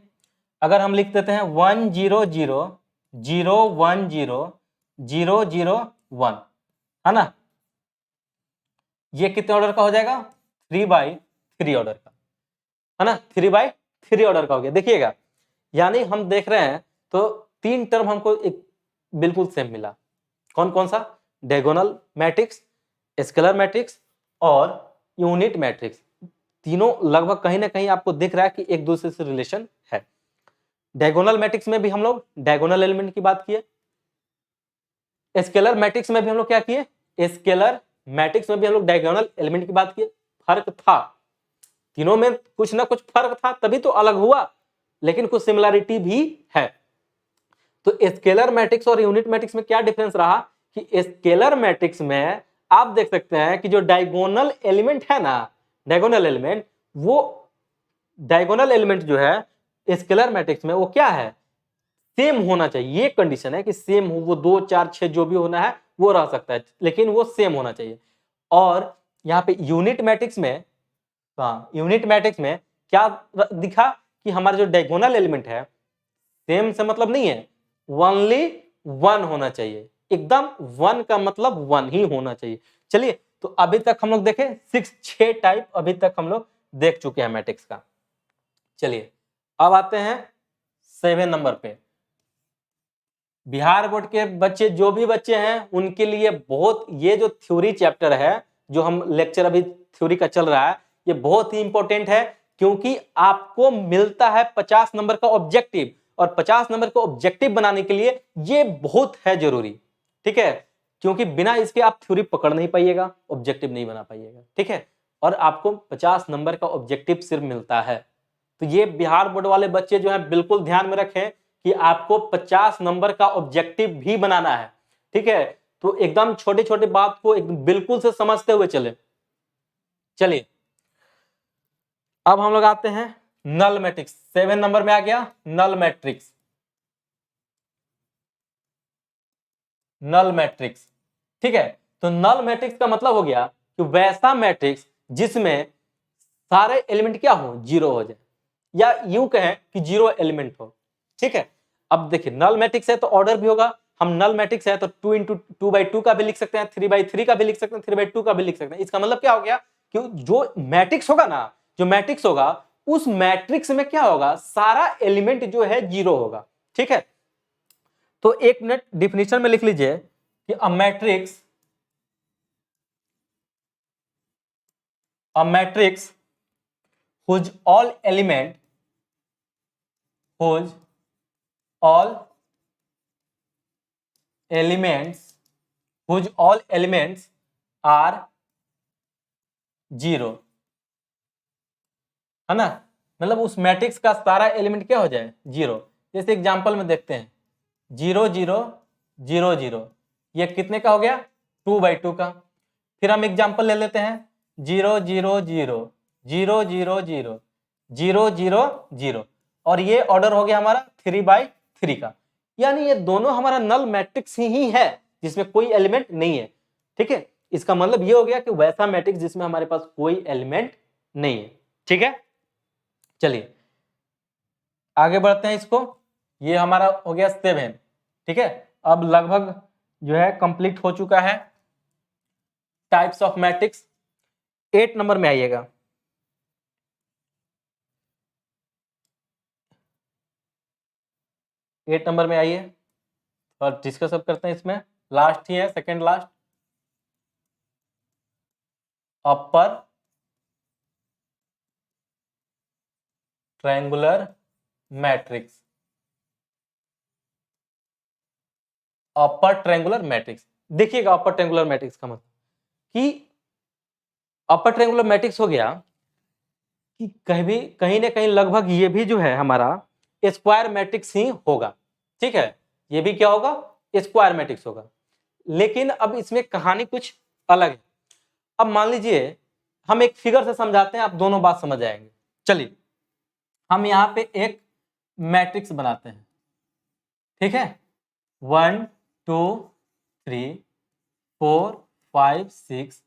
अगर हम लिख देते हैं 1 0 0 0 1 0 0 0 1, है ना, ये कितने ऑर्डर का हो जाएगा? 3/3 ऑर्डर का, है ना, 3/3 ऑर्डर का हो गया। देखिएगा, यानी हम देख रहे हैं तो 3 टर्म हमको एक बिल्कुल सेम मिला। कौन कौन सा? डायगोनल मैट्रिक्स, स्केलर मैट्रिक्स और यूनिट मैट्रिक्स। तीनों लगभग कहीं ना कहीं आपको दिख रहा है कि एक दूसरे से रिलेशन है। डायगोनल मैट्रिक्स में भी हम लोग डायगोनल एलिमेंट की बात किए, स्केलर मैट्रिक्स में भी हम लोग क्या किए? स्केलर मैट्रिक्स में भी हम लोग डायगोनल एलिमेंट की बात किए। फर्क था, तीनों में कुछ ना कुछ फर्क था, तभी तो अलग हुआ, लेकिन कुछ सिमिलरिटी भी है। तो स्केलर मैट्रिक्स और यूनिट मैट्रिक्स में क्या डिफरेंस रहा कि स्केलर मैट्रिक्स में आप देख सकते हैं कि जो डायगोनल एलिमेंट है ना, डायगोनल एलिमेंट, वो डायगोनल एलिमेंट जो है स्केलर मैट्रिक्स में वो क्या है? सेम होना चाहिए। ये कंडीशन है कि सेम हो, वो 2 4 6 जो भी होना है वो रह सकता है, लेकिन वो सेम होना चाहिए। और यहाँ पे यूनिट मैट्रिक्स में, हाँ, यूनिट मैट्रिक्स में क्या दिखा कि हमारा जो डायगोनल एलिमेंट है सेम से मतलब नहीं है, ओनली 1 होना चाहिए, एकदम 1 का मतलब 1 ही होना चाहिए। चलिए, तो अभी तक हम लोग देखे 6 टाइप अभी तक हम लोग देख चुके हैं मैट्रिक्स का। चलिए अब आते हैं 7 नंबर पे। बिहार बोर्ड के बच्चे, जो भी बच्चे हैं उनके लिए बहुत, ये जो थ्योरी चैप्टर है, जो हम लेक्चर अभी थ्योरी का चल रहा है, ये बहुत ही इंपॉर्टेंट है, क्योंकि आपको मिलता है 50 नंबर का ऑब्जेक्टिव, और 50 नंबर को ऑब्जेक्टिव बनाने के लिए ये बहुत है जरूरी। ठीक है, क्योंकि बिना इसके आप थ्योरी पकड़ नहीं पाइएगा, ऑब्जेक्टिव नहीं बना पाइएगा। ठीक है, और आपको 50 नंबर का ऑब्जेक्टिव सिर्फ मिलता है। तो ये बिहार बोर्ड वाले बच्चे जो है बिल्कुल ध्यान में रखें कि आपको 50 नंबर का ऑब्जेक्टिव भी बनाना है। ठीक है, तो एकदम छोटे छोटे बात को एकदम बिल्कुल से समझते हुए चले। चलिए अब हम लोग आते हैं नल मैट्रिक्स। 7 नंबर में आ गया नल मैट्रिक्स। नल मैट्रिक्स, ठीक है, तो नल मैट्रिक्स का मतलब हो गया कि वैसा मैट्रिक्स जिसमें सारे एलिमेंट क्या हो? 0 हो जाए, या यूं कहें कि 0 एलिमेंट हो। ठीक है, अब देखिए नल मैट्रिक्स है तो ऑर्डर भी होगा। हम नल मैट्रिक्स है तो 2 इंटू 2/2 का भी लिख सकते हैं, 3/3 का भी लिख सकते हैं, 3/2 का भी लिख सकते हैं। इसका मतलब क्या हो गया कि जो मैट्रिक्स होगा ना, जो मैट्रिक्स होगा उस मैट्रिक्स में क्या होगा? सारा एलिमेंट जो है 0 होगा। ठीक है, तो एक मिनट डिफिनेशन में लिख लीजिए कि a matrix whose all elements whose all elements are 0, है ना, मतलब उस मैट्रिक्स का सारा एलिमेंट क्या हो जाए? 0। जैसे एग्जांपल में देखते हैं 0 0 0 0, ये कितने का हो गया? 2/2 का। फिर हम एग्जांपल ले लेते हैं 0 0 0 0 0 0 0 0 0, और ये ऑर्डर हो गया हमारा 3/3 का। यानी ये दोनों हमारा नल मैट्रिक्स ही है जिसमें कोई एलिमेंट नहीं है। ठीक है, इसका मतलब ये हो गया कि वैसा मैट्रिक्स जिसमें हमारे पास कोई एलिमेंट नहीं है। ठीक है, चलिए आगे बढ़ते हैं इसको। ये हमारा हो गया 7। ठीक है, अब लगभग जो है कंप्लीट हो चुका है टाइप्स ऑफ मैट्रिक्स। 8 नंबर में आइएगा। 8 नंबर में आइए और डिस्कस अब करते हैं। इसमें लास्ट ही है, second last, upper triangular matrix. Upper triangular matrix. देखिएगा अपर ट्रायंगुलर मैट्रिक्स का मतलब कि अपर ट्रायंगुलर मैट्रिक्स हो गया कि कहीं ना कहीं लगभग ये भी जो है हमारा स्क्वायर मैट्रिक्स ही होगा। ठीक है, ये भी क्या होगा, स्क्वायर मैट्रिक्स होगा। लेकिन अब इसमें कहानी कुछ अलग है। अब मान लीजिए हम एक फिगर से समझाते हैं, आप दोनों बात समझ जाएंगे। चलिए हम यहाँ पे एक मैट्रिक्स बनाते हैं। ठीक है, 1 2 3 4 5 6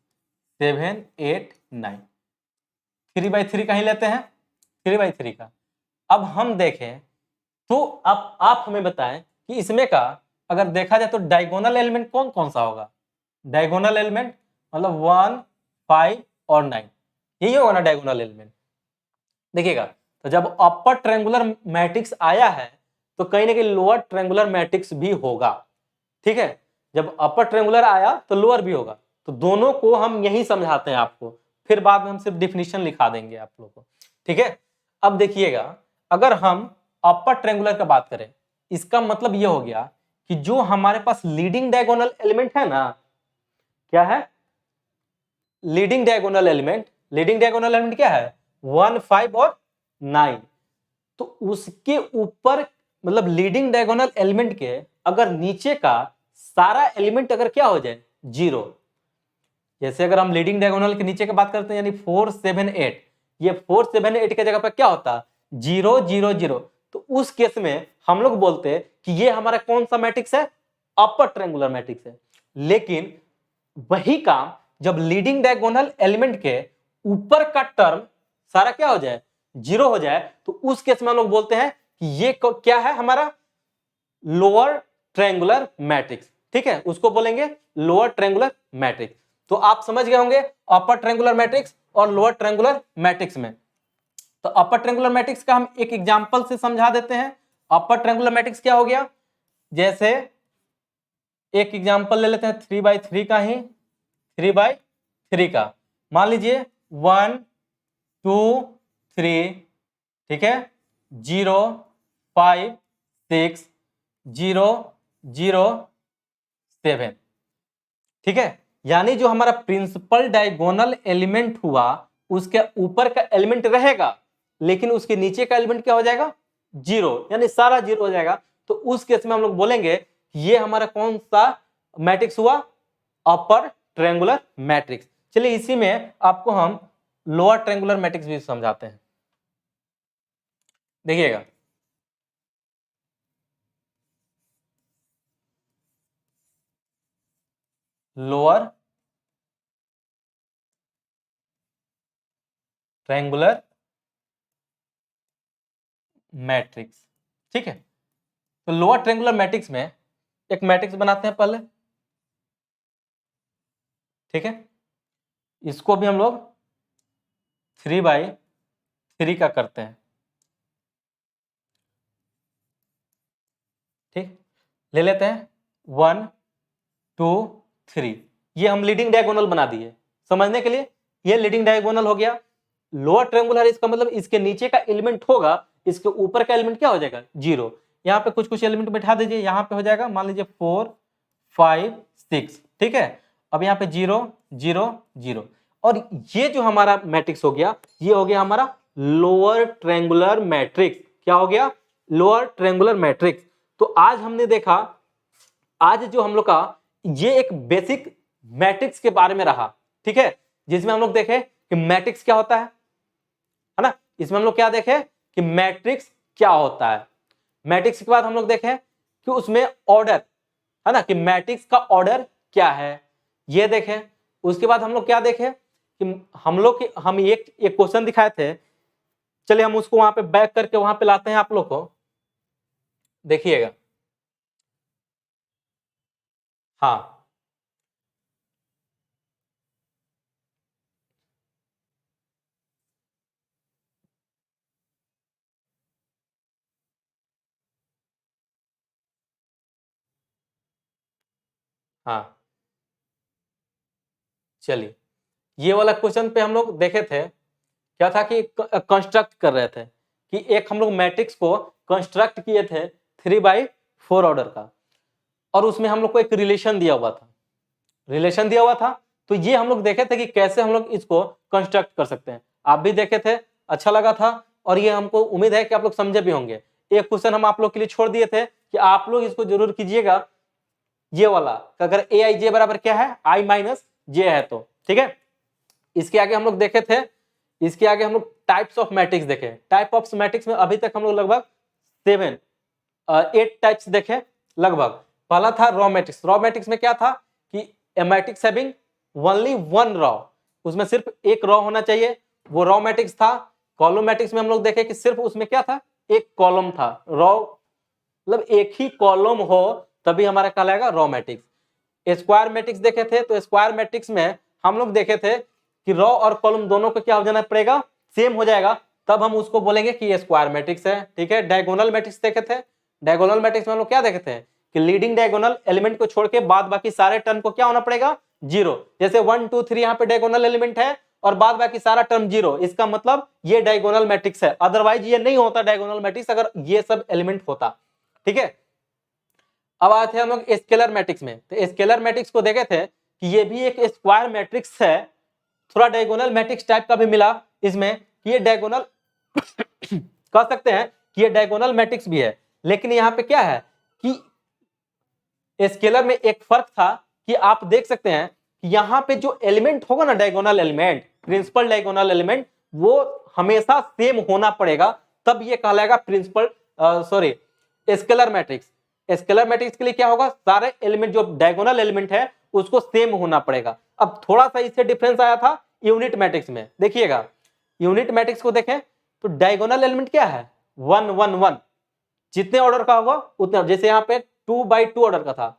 7 8 9, 3x3 का ही लेते हैं, 3x3 का। अब हम देखें तो अब आप हमें बताएं कि इसमें का अगर देखा जाए तो डायगोनल एलिमेंट कौन कौन सा होगा। डायगोनल एलिमेंट मतलब 1 5 और 9, यही होगा ना डायगोनल एलिमेंट। देखिएगा तो जब अपर ट्रायंगुलर मैट्रिक्स आया है तो कहीं ना कहीं लोअर ट्रायंगुलर मैट्रिक्स भी होगा। ठीक है, जब अपर ट्रायंगुलर आया तो लोअर भी होगा। तो दोनों को हम यही समझाते हैं आपको, फिर बाद में हम सिर्फ डिफिनीशन लिखा देंगे आप लोगों को। ठीक है, अब देखिएगा अगर हम अपर ट्रायंगुलर का बात करें, इसका मतलब यह हो गया कि जो हमारे पास लीडिंग डायगोनल एलिमेंट है ना, क्या है leading diagonal element, leading diagonal element क्या है 1 5 और 9। तो उसके ऊपर मतलब लीडिंग डायगोनल एलिमेंट के अगर नीचे का सारा एलिमेंट अगर क्या हो जाए जीरो, जैसे अगर हम लीडिंग डायगोनल के नीचे की बात करते हैं यानी 4 7 8, ये 4 7 8 के जगह पर क्या होता 0 0 0, तो उस केस में हम लोग बोलते हैं कि ये हमारा कौन सा मैट्रिक्स है, अपर ट्रायंगुलर मैट्रिक्स है। लेकिन वही काम जब लीडिंग डायगोनल एलिमेंट के ऊपर का टर्म सारा क्या हो जाए जीरो हो जाए, तो उस केस में हम लोग बोलते हैं कि ये क्या है हमारा लोअर ट्रायंगुलर मैट्रिक्स। ठीक है, उसको बोलेंगे लोअर ट्रायंगुलर मैट्रिक्स। तो आप समझ गए होंगे अपर ट्रायंगुलर मैट्रिक्स और लोअर ट्रायंगुलर मैट्रिक्स में। तो अपर ट्रायंगुलर मैट्रिक्स का हम एक एग्जांपल से समझा देते हैं। अपर ट्रायंगुलर मैट्रिक्स क्या हो गया, जैसे एक एग्जांपल ले लेते हैं 3x3 का ही, 3x3 का मान लीजिए 1 2 3, ठीक है 0 5 6 0 0 7। ठीक है, यानी जो हमारा प्रिंसिपल डायगोनल एलिमेंट हुआ उसके ऊपर का एलिमेंट रहेगा लेकिन उसके नीचे का एलिमेंट क्या हो जाएगा जीरो, यानी सारा जीरो हो जाएगा। तो उस केस में हम लोग बोलेंगे ये हमारा कौन सा मैट्रिक्स हुआ, अपर ट्रायंगुलर मैट्रिक्स। चलिए इसी में आपको हम लोअर ट्रायंगुलर मैट्रिक्स भी समझाते हैं। देखिएगा लोअर ट्रायंगुलर मैट्रिक्स। ठीक है, तो लोअर ट्रायंगुलर मैट्रिक्स में एक मैट्रिक्स बनाते हैं पहले। ठीक है, इसको भी हम लोग 3x3 का करते हैं। ठीक, ले लेते हैं 1 2 3, ये हम लीडिंग डायगोनल बना दिए समझने के लिए। ये लीडिंग डायगोनल हो गया। लोअर ट्रायंगुलर इसका मतलब इसके नीचे का एलिमेंट होगा, इसके ऊपर का एलिमेंट क्या हो जाएगा जीरो। यहाँ पे कुछ कुछ एलिमेंट बैठा दीजिए, यहाँ पे हो जाएगा मान लीजिए 4 5 6। ठीक है, अब यहाँ पे 0 0 0, और ये जो हमारा मैट्रिक्स हो गया ये हो गया हमारा लोअर ट्रायंगुलर मैट्रिक्स। क्या हो गया, लोअर ट्रायंगुलर मैट्रिक्स। तो आज हमने देखा, आज जो हम लोग का ये एक बेसिक मैट्रिक्स के बारे में रहा। ठीक है, जिसमें हम लोग देखे कि मैट्रिक्स क्या होता है ना, इसमें हम लोग क्या देखे कि मैट्रिक्स क्या होता है। मैट्रिक्स के बाद हम लोग देखे कि उसमें ऑर्डर है ना, कि मैट्रिक्स का ऑर्डर क्या है ये देखे। उसके बाद हम लोग क्या देखे कि हम एक क्वेश्चन दिखाए थे, चलिए हम उसको वहां पे बैक करके वहां पे लाते हैं आप लोग को, देखिएगा। हाँ हाँ, चलिए ये वाला क्वेश्चन पे हम लोग देखे थे, क्या था कि कंस्ट्रक्ट कर रहे थे कि एक हम लोग मैट्रिक्स को कंस्ट्रक्ट किए थे 3x4 ऑर्डर का। और उसमें हम लोग को एक रिलेशन दिया हुआ था। तो ये हम लोग देखे थे कि कैसे हम लोग इसको कंस्ट्रक्ट कर सकते हैं। आप भी देखे थे, अच्छा लगा था, और ये हमको उम्मीद है कि आप लोग समझे भी होंगे। एक क्वेश्चन हम आप लोग के लिए छोड़ दिए थे कि आप लोग इसको जरूर कीजिएगा, ये वाला, अगर ए आई जे बराबर क्या है, आई माइनस जे है तो, ठीक है। इसके आगे हम लोग देखे थे, इसके आगे हम लोग टाइप्स ऑफ मैट्रिक्स देखे। टाइप ऑफ मैट्रिक्स में अभी तक हम लोग लगभग 8 टाइप्स देखे लगभग। पहला था रॉ मैट्रिक्स। रॉ मैट्रिक्स में क्या था कि a matrix having only one row, उसमें सिर्फ एक रॉ होना चाहिए, वो रॉ मैट्रिक्स था। कॉलम मैट्रिक्स में हम लोग देखे कि सिर्फ उसमें क्या था, एक कॉलम था। रॉ मतलब एक ही कॉलम हो तभी हमारा कहलाएगा रॉ मैट्रिक्स। स्क्वायर मैट्रिक्स देखे थे, तो स्क्वायर मैट्रिक्स में हम लोग देखे थे कि रॉ और कॉलम दोनों को क्या हो जाना पड़ेगा, सेम हो जाएगा, तब हम उसको बोलेंगे कि ये स्क्वायर मैट्रिक्स है, ठीक है। डायगोनल मैट्रिक्स देखे थे। डायगोनल मैट्रिक्स में हम लोग क्या देखे थे कि लीडिंग डायगोनल एलिमेंट को छोड़ के बाद बाकी सारे टर्म को क्या होना पड़ेगा, 0। जैसे 1 2 3 यहाँ पे डायगोनल एलिमेंट है और बाद बाकी सारा टर्म 0, इसका मतलब ये डायगोनल मैट्रिक्स है। अदरवाइज ये नहीं होता डायगोनल मैट्रिक्स अगर ये सब एलिमेंट होता, ठीक है। अब आते हैं हम लोग स्केलर मैट्रिक्स में। तो स्केलर मैट्रिक्स को देखे थे कि ये भी एक स्क्वायर मैट्रिक्स है, थोड़ा डायगोनल मैट्रिक्स टाइप का भी मिला इसमें कि ये डायगोनल कह सकते हैं कि ये डायगोनल मैट्रिक्स भी है। लेकिन यहाँ पे क्या है कि स्केलर में एक फर्क था कि आप देख सकते हैं कि यहाँ पे जो एलिमेंट होगा ना, diagonal element, principal diagonal element, वो हमेशा सेम होना पड़ेगा, तब ये कहलाएगा स्केलर मैट्रिक्स। स्केलर मैट्रिक्स के लिए क्या होगा, सारे एलिमेंट जो डायगोनल एलिमेंट है उसको सेम होना पड़ेगा। अब थोड़ा सा इससे डिफरेंस आया था यूनिट मैट्रिक्स में। देखिएगा यूनिट मैट्रिक्स को देखें तो डायगोनल एलिमेंट क्या है, 1 1 1, जितने ऑर्डर का होगा उतने। जैसे यहाँ पे 2 by 2 ऑर्डर का था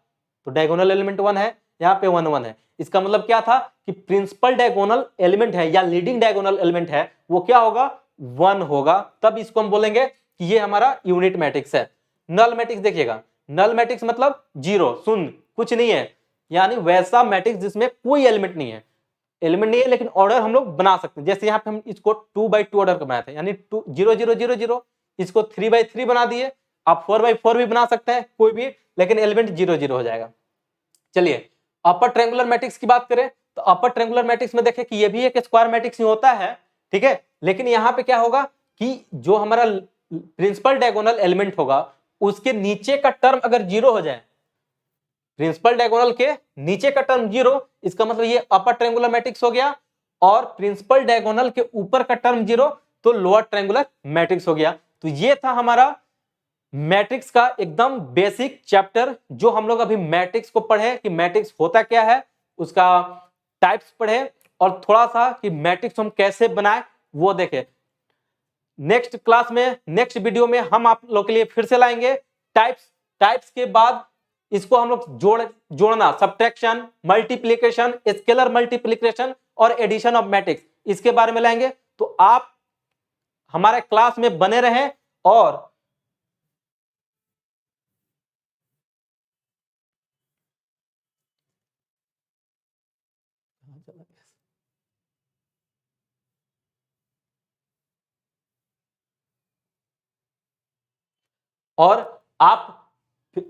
तो डायगोनल एलिमेंट 1 है, यहाँ पे 1 1 है। इसका मतलब क्या था कि प्रिंसिपल डायगोनल एलिमेंट है या लीडिंग डायगोनल एलिमेंट है वो क्या होगा, 1 होगा, तब इसको हम बोलेंगे कि ये हमारा यूनिट मैट्रिक्स है। नल मैट्रिक्स देखिएगा, नल मैट्रिक्स मतलब 0 शून्य, कुछ नहीं है, यानी वैसा मैट्रिक्स जिसमें कोई एलिमेंट नहीं है, लेकिन ऑर्डर हम लोग बना सकते हैं। जैसे यहाँ पे हम इसको 2 by 2 ऑर्डर का बनाए थे, यानी 2 0 0 0 0, इसको 3 by 3 बना दिए। आप 4 by 4 भी बना सकते हैं कोई भी, लेकिन एलिमेंट 0 0 हो जाएगा। चलिए अपर ट्रायंगुलर मैट्रिक्स की बात करें तो अपर ट्रायंगुलर मैट्रिक्स में देखें कि ये भी एक स्क्वायर मैट्रिक्स ही होता है, ठीक है। लेकिन यहाँ पे क्या होगा कि जो हमारा प्रिंसिपल डायगोनल एलिमेंट होगा उसके नीचे का टर्म अगर 0 हो जाए, प्रिंसिपल डायगोनल के नीचे का टर्म 0, इसका मतलब ये अपर ट्रायंगुलर मैट्रिक्स हो गया, और प्रिंसिपल डायगोनल के ऊपर का टर्म 0 तो लोअर ट्रायंगुलर मैट्रिक्स हो गया। तो ये था हमारा मैट्रिक्स का एकदम बेसिक चैप्टर, जो हम लोग अभी मैट्रिक्स को पढ़े कि मैट्रिक्स होता क्या है, उसका टाइप्स पढ़े, और थोड़ा सा कि मैट्रिक्स हम कैसे बनाए वो देखे। नेक्स्ट क्लास में, नेक्स्ट वीडियो में हम आप लोग के लिए फिर से लाएंगे टाइप्स के बाद इसको हम लोग जोड़ना, सब्ट्रैक्शन, मल्टीप्लिकेशन, स्केलर मल्टीप्लिकेशन और एडिशन ऑफ मैट्रिक्स, इसके बारे में लाएंगे। तो आप हमारे क्लास में बने रहें और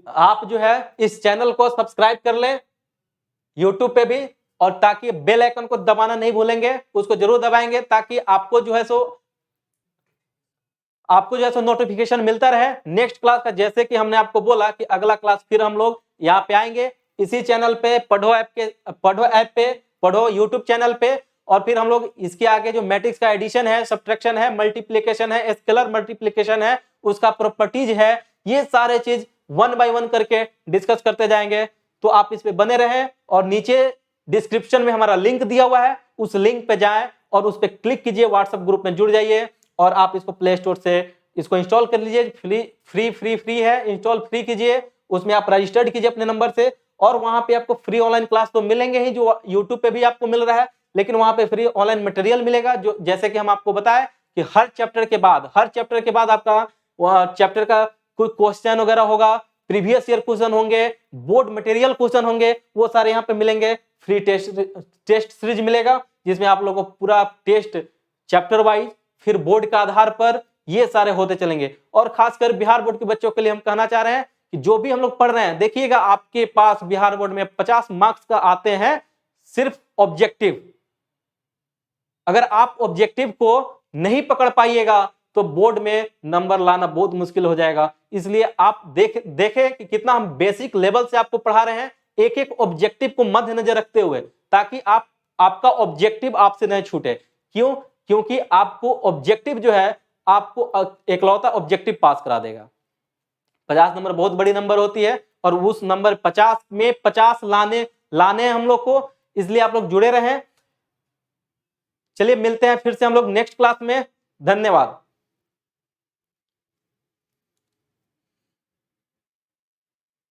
आप जो है इस चैनल को सब्सक्राइब कर लें YouTube पे भी, और ताकि बेल आइकन को दबाना नहीं भूलेंगे, उसको जरूर दबाएंगे ताकि आपको जो है नोटिफिकेशन मिलता रहे नेक्स्ट क्लास का। जैसे कि हमने आपको बोला कि अगला क्लास फिर हम लोग यहाँ पे आएंगे इसी चैनल पे, पढ़ो ऐप पे, पढ़ो यूट्यूब चैनल पे, और फिर हम लोग इसके आगे जो मैट्रिक्स का एडिशन है, सब्ट्रैक्शन है, मल्टीप्लिकेशन है, स्केलर मल्टीप्लिकेशन है, उसका प्रॉपर्टीज है, ये सारे चीज 1 by 1 करके डिस्कस करते जाएंगे। तो आप इस पे बने रहें, और नीचे डिस्क्रिप्शन में हमारा लिंक दिया हुआ है, उस लिंक पे जाएं और उस पे क्लिक कीजिए, व्हाट्सएप ग्रुप में जुड़ जाइए, और आप इसको प्ले स्टोर से इसको इंस्टॉल कर लीजिए। फ्री है, इंस्टॉल फ्री कीजिए, उसमें आप रजिस्टर्ड कीजिए अपने नंबर से, और वहां पे आपको फ्री ऑनलाइन क्लास तो मिलेंगे ही, जो यूट्यूब पे भी आपको मिल रहा है, लेकिन वहां पे फ्री ऑनलाइन मटेरियल मिलेगा, जो जैसे कि हम आपको बताएं कि हर चैप्टर के बाद आपका चैप्टर का कोई क्वेश्चन वगैरह होगा, प्रीवियस ईयर क्वेश्चन होंगे, बोर्ड मटेरियल क्वेश्चन होंगे, वो सारे यहाँ पे मिलेंगे। फ्री टेस्ट सीरीज मिलेगा जिसमें आप लोगों को पूरा टेस्ट चैप्टर वाइज, फिर बोर्ड का आधार पर ये सारे होते चलेंगे। और खासकर बिहार बोर्ड के बच्चों के लिए हम कहना चाह रहे हैं कि जो भी हम लोग पढ़ रहे हैं, देखिएगा आपके पास बिहार बोर्ड में 50 मार्क्स का आते हैं सिर्फ ऑब्जेक्टिव। अगर आप ऑब्जेक्टिव को नहीं पकड़ पाइएगा तो बोर्ड में नंबर लाना बहुत मुश्किल हो जाएगा। इसलिए आप देखें कि कितना हम बेसिक लेवल से आपको पढ़ा रहे हैं, एक एक ऑब्जेक्टिव को मद्देनजर रखते हुए, ताकि आपका ऑब्जेक्टिव आपसे नहीं छूटे। क्यों? क्योंकि आपको ऑब्जेक्टिव जो है, आपको एकलौता ऑब्जेक्टिव पास करा देगा। 50 नंबर बहुत बड़ी नंबर होती है और उस नंबर 50 में 50 लाने हम लोग को, इसलिए आप लोग जुड़े रहें। चलिए मिलते हैं फिर से हम लोग नेक्स्ट क्लास में। धन्यवाद।